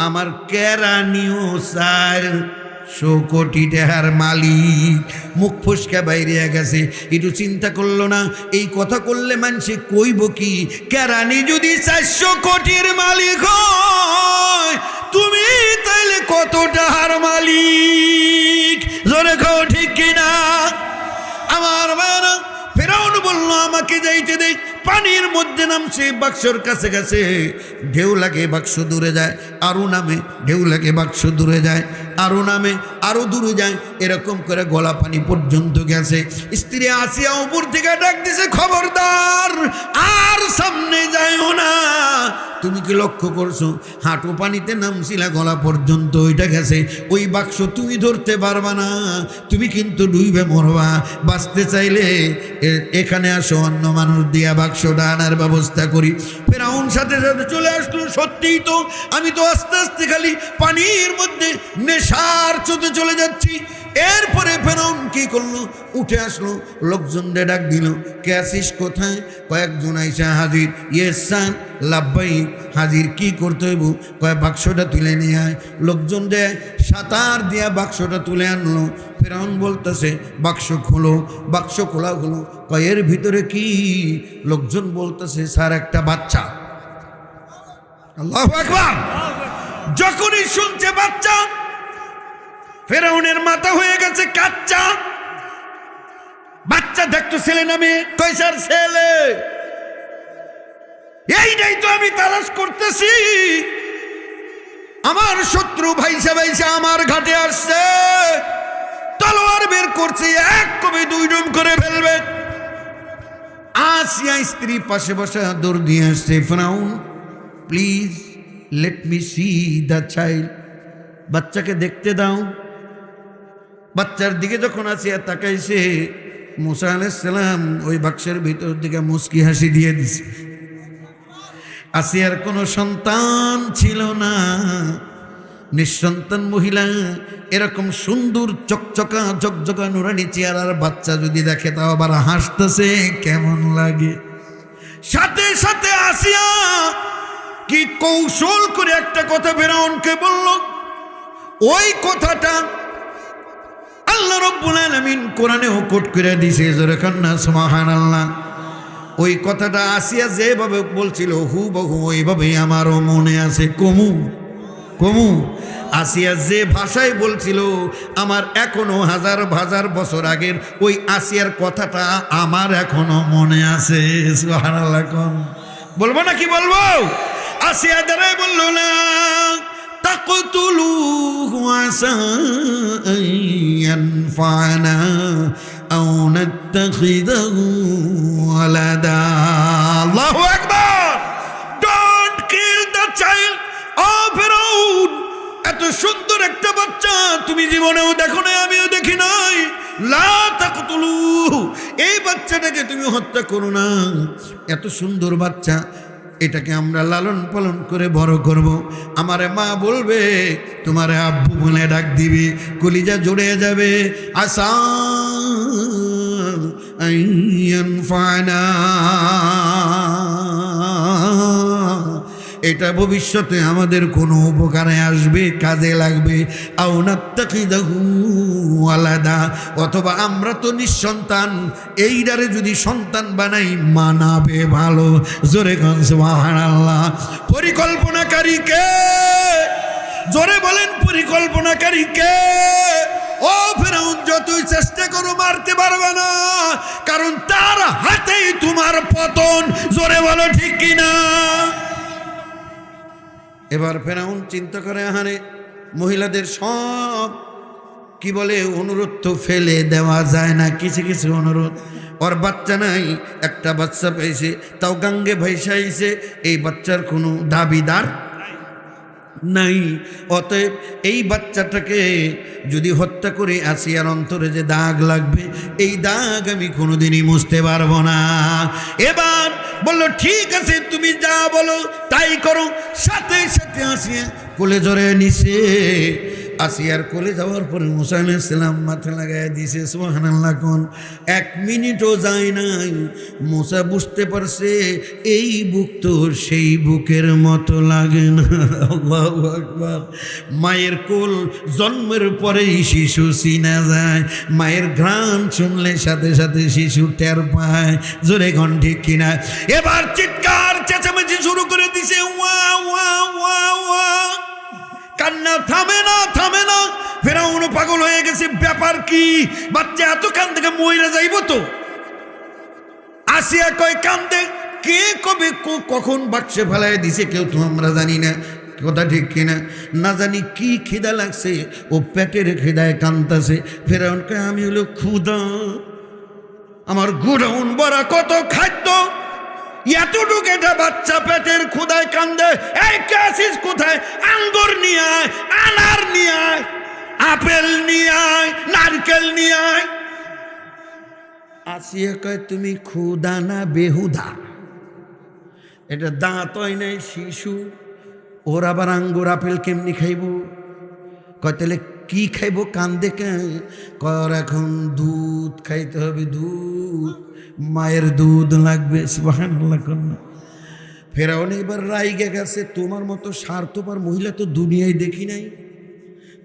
আমার কেরানিও 400 কোটি টাকার মালিক। মুখ ফসকা বাইরে গেছে, একটু চিন্তা করলো না এই কথা করলে মানুষে কইব কি? কেরানি যদি 400 কোটির মালিক হয়, তুমি তাইলে কত টাকার মালিক? জোরে খাও ঠিক কিনা? আমার ভাইরা, ফেরাউন বলল আমাকে যাইতে দে। পানির মধ্যে নামছে, বাক্সর কাছে কাছে ঢেউ লাগে, বাক্স দূরে যায়। আরও নামে, ঢেউ লাগে, বাক্স দূরে যায়। আরো নামে, আরো দূরে যায়, এরকম করে গলা পানি পর্যন্ত গেছে। স্ত্রী আসিয়া উপর থেকে ডাক দিছে, খবরদার আর সামনে যাইও না। তুমি কি লক্ষ্য করছো হাঁটু পানিতে নামছিলা, গলা পর্যন্ত ওইটা গেছে, ওই বাক্স তুমি ধরতে পারবা না, তুমি কিন্তু ডুইবে মরবা। বাঁচতে চাইলে এখানে আসো, অন্য মানুষ দিয়া বাক্সটা আনার ব্যবস্থা করি। ফেরাউন সাথে সাথে চলে আসলো। সত্যিই তো, আমি তো আস্তে আস্তে খালি পানির মধ্যে নেশার চোতে চলে যাচ্ছি। এরপরে ফেরাউন কি করলো, উঠে আসলো, লোকজনদের ডাক দিল, কে আসিস, কোথায়? কয়েকজন আইসা হাজির। ইয়েস স্যার, লাভবাই, হাজির। কি করতে হইব? কয়েক বাক্সটা তুলে নিয়ে আয়। লোকজন যে সাঁতার দিয়া বাক্সটা তুলে আনলো। ফেরাউন বলতেছে, বাক্স খোলো। বাক্স খোলা হলো। কয়ের ভিতরে কি? লোকজন বলতেছে, স্যার একটা বাচ্চা। আল্লাহু আকবার। যখনই শুনছে বাচ্চা, ফেরাউনের মাথা হয়ে গেছে কাচ্চা। বাচ্চা দেখতো ছেলে নামে, কয়সার ছেলে, এইটাই তো আমি তালাশ করতেছি। আমার শত্রু ভাইসা ভাইসা আমার ঘাটে আসছে, তলোয়ার বের করছে, এক কবে দুই ডুম করে ফেলবে। আসিয়া স্ত্রী পাশে বসে দৌড় দিয়ে আসছে, ফেরাউন please let me C the child, বাচ্চাকে দেখতে দাও। বাচ্চার দিকে যখন আসিয়া তাকাইছে, মুসা আলাইহিস সালাম ওই বাক্সের ভিতর দিকে মুস্কি হাসি দিয়ে দিছে। আসিয়ার কোনো সন্তান ছিল না, নিঃসন্তান মহিলা। এরকম সুন্দর চকচকা ঝকঝকা নুরানি চেহারার বাচ্চা যদি দেখে, তাও আবার হাসতেছে, কেমন লাগে। সাথে সাথে আসিয়া কি কৌশল করে একটা কথা ফেরাউনকে বলল। ওই কথাটা আল্লাহ রাব্বুল আলামিন কোরআনেও কোট করে দিয়েছে, জোরে কান্না সুবহানাল্লাহ। ওই কথাটা আসিয়া যেভাবে বলছিল হুবহু ওইভাবেই আমারও মনে আছে। কমু কমু আসিয়া যে ভাষায় বলছিল, আমার এখনো হাজার হাজার বছর আগের ওই আসিয়ার কথাটা আমার এখনো মনে আছে। সুবহানাল্লাহ। কোন বলবো না, কি বলবো? আসিয়া দাঁড়ায় বলল, না তাকতুলুহু আসা আন ইয়ানফানা আও নাত্তাখিযাহু ওয়ালাদা। আল্লাহু আকবার। Don't kill the child. ও ফেরাউন, এত সুন্দর একটা বাচ্চা তুমি জীবনেও দেখো নাই, আমিও দেখি নাই। লা তাকতুলুহু, এই বাচ্চাটাকে তুমি হত্যা করো না। এত সুন্দর বাচ্চা, এটাকে আমরা লালন পালন করে বড় করব। আমারে মা বলবে, তোমারে আব্বু বলে ডাক দিবি, কলিজা জুড়ে যাবে। আসা আইয়ানফানা, এটা ভবিষ্যতে আমাদের কোনো উপকারে আসবে, কাজে লাগবে। আও নাত্তাখিযাহু ওয়ালাদা, অথবা আমরা তো নিঃসন্তান, এইটারে যদি সন্তান বানাই মানাবে ভালো। জোরে কোন সুবহানাল্লাহ। পরিকল্পনাকারী কে? জোরে বলেন, পরিকল্পনাকারী কে? ও ফেরাউন, যতই চেষ্টা করো মারতে পারবে না, কারণ তার হাতেই তোমার পতন। জোরে বলো ঠিক কিনা? এবার ফেরাউন চিন্তা করে, আহারে মহিলাদের সব কি বলে অনুরোধ তো ফেলে দেওয়া যায় না, কিছু কিছু অনুরোধ। ওর বাচ্চা নাই, একটা বাচ্চা পেয়েছে, তাও গাঙ্গে ভাইসাইছে, এই বাচ্চার কোনো দাবিদার নাই। অতএব এই বাচ্চাটাকে যদি হত্যা করে আসিয়ার অন্তরে যে দাগ লাগবে, এই দাগ আমি কোনোদিনই মুছতে পারবো না। এবার বলল, ঠিক আছে তুমি যা বলো তাই করো। সাথে সাথে আসিয়া কোলে জড়ে নিছে। আসিয়ার কোলে যাওয়ার পরে মুসা আলাইহিস সালাম মাথা লাগায় দিছে। সুবহানাল্লাহ। কোন 1 মিনিটও যায় নাই, মুসা বুঝতে পারছে এই বুক তো সেই বুকের মতো লাগে না। আল্লাহু আকবার। মায়ের কোল জন্মের পরেই শিশু চিনা যায়, মায়ের ঘ্রাণ শুনলে সাথে সাথে শিশু টের পায়। জোরে কোন ঠিক কিনা? এবার চিৎকার চেঁচামেচি শুরু করে দিছে, ওয়া ওয়া ওয়া ওয়া। কান্না থামে না, থামে না। ফেরাউন পাগল হয়ে গেছে, ব্যাপার কি? বাচ্চা এত কান থেকে মইরা যাইব তো। আসিয়া কয়, কান্দে কে, কবে কখন বাক্সে ফেলায় দিছে কেউ তো আমরা জানি না। কথা ঠিক কিনা? না জানি কি খিদা লাগছে, ও পেটের খিদায় কান্তাছে। ফেরাউন কয় আমি হলো ক্ষুধা, আমার গোডাউন ভরা কত খাদ্য, এতটুকু একটা বাচ্চা পেটের ক্ষুধায় কান্দে। এই ক্যাসিস কোথায়? আঙ্গুর নিয়ে আয়, আনার নিয়ে আয়, আপেল নিয়ে আয়, নারকেল নিয়ে আয়। আসিয়া কয় তুমি ক্ষুধা না বেহুদা? এটা দাঁত হয় নাই শিশু, ওর আবার আঙ্গুর আপেল কেমনি খাইব? কয় তাহলে কি খাইব? কান্দে কেন? কর এখন দুধ খাইতে হবে, দুধ, মায়ের দুধ লাগবে। সুবহানাল্লাহ কন্যা। ফেরাউন এবার রাইগে গেছে, তোমার মতো স্বার্থপর মহিলা তো দুনিয়ায় দেখি নাই।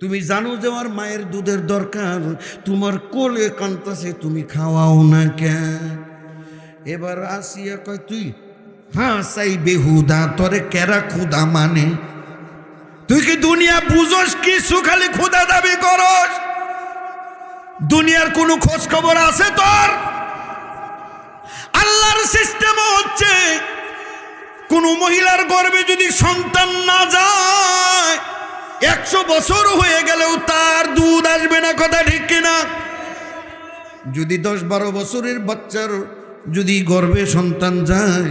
তুমি জানো যে আমার মায়ের দুধের দরকার, তোমার কোলে কান্তাছে, তুমি খাওয়াও না কেন? এবার আসিয়া কয় তুই হ্যাঁ সাই বেহুদা, তোরে কেরা ক্ষুদা মানে? তুই কি দুনিয়া বুঝোস কিছু? খালি ক্ষুদা দাবি করস। দুনিয়ার কোনো খোঁজ খবর আছে তোর? আল্লাহর সিস্টেম হচ্ছে কোন মহিলার গর্ভে যদি সন্তান না যায়, 100 বছর হয়ে গেলেও তার দুধ আসবে না। কথা ঠিক কিনা? যদি 10-12 বছরের বাচ্চার যদি গর্ভে সন্তান যায়,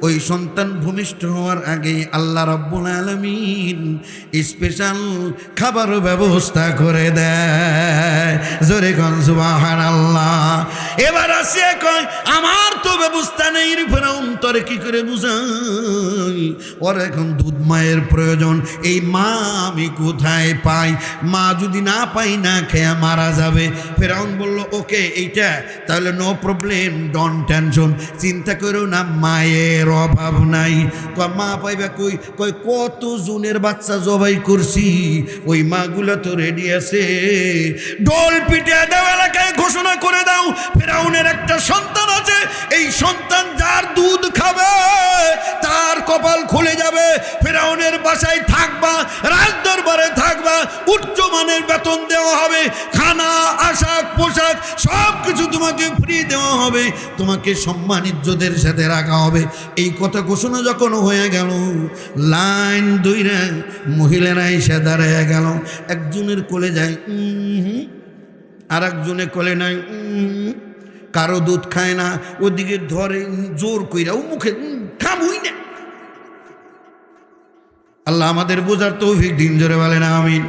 ওই সন্তান ভূমিষ্ঠ হওয়ার আগে আল্লাহ রাব্বুল আলামিন স্পেশাল খাবার ব্যবস্থা করে দেয়। জোরে কোন সুবহানাল্লাহ। এবার আসে কয় আমার তো ব্যবস্থা নেই রে ফেরাউন, তোরে কি করে বুঝাই? ওর এখন দুধ মায়ের প্রয়োজন, এই মা আমি কোথায় পাই? মা যদি না পাই, না খেয়ে মারা যাবে। ফেরাউন বলল ওকে এইটা তাহলে নো প্রবলেম, ডোন্ট টেনশন, চিন্তা করো না, মায়ের অভাব নাই। মা পাইবা কই? কই কত জনের বাচ্চা জবাই করছি, ওই মাগুলো তো রেডি আছে। ডোল পিটিয়ে দাও, এলাকায় ঘোষণা করে দাও ফেরাউনের একটা সন্তান আছে, এই সন্তান যার দুধ খাবে তার কপাল খুলে যাবে। ফেরাউনের বাসায় থাকবা, রাজ দরবারে থাকবা, উচ্চ মানের বেতন দেওয়া হবে, খানা আশাক পোশাক সব কিছু তোমাকে ফ্রি দেওয়া হবে, তোমাকে সম্মান ইজ্জতের সাথে রাখা হবে। এই কথা ঘোষণা যখন হয়ে গেল, লাইন ধইরা মহিলারা এসে দাঁড়ায় গেল। একজনের কোলে যায় আর একজনের কোলে নাই, কারো দুধ খায় না, ওদিকে ধরে জোর কইরা ও মুখে খাবই না। আল্লাহ আমাদের বোঝার তৌফিক দিন, জোরে বলেন আমিন।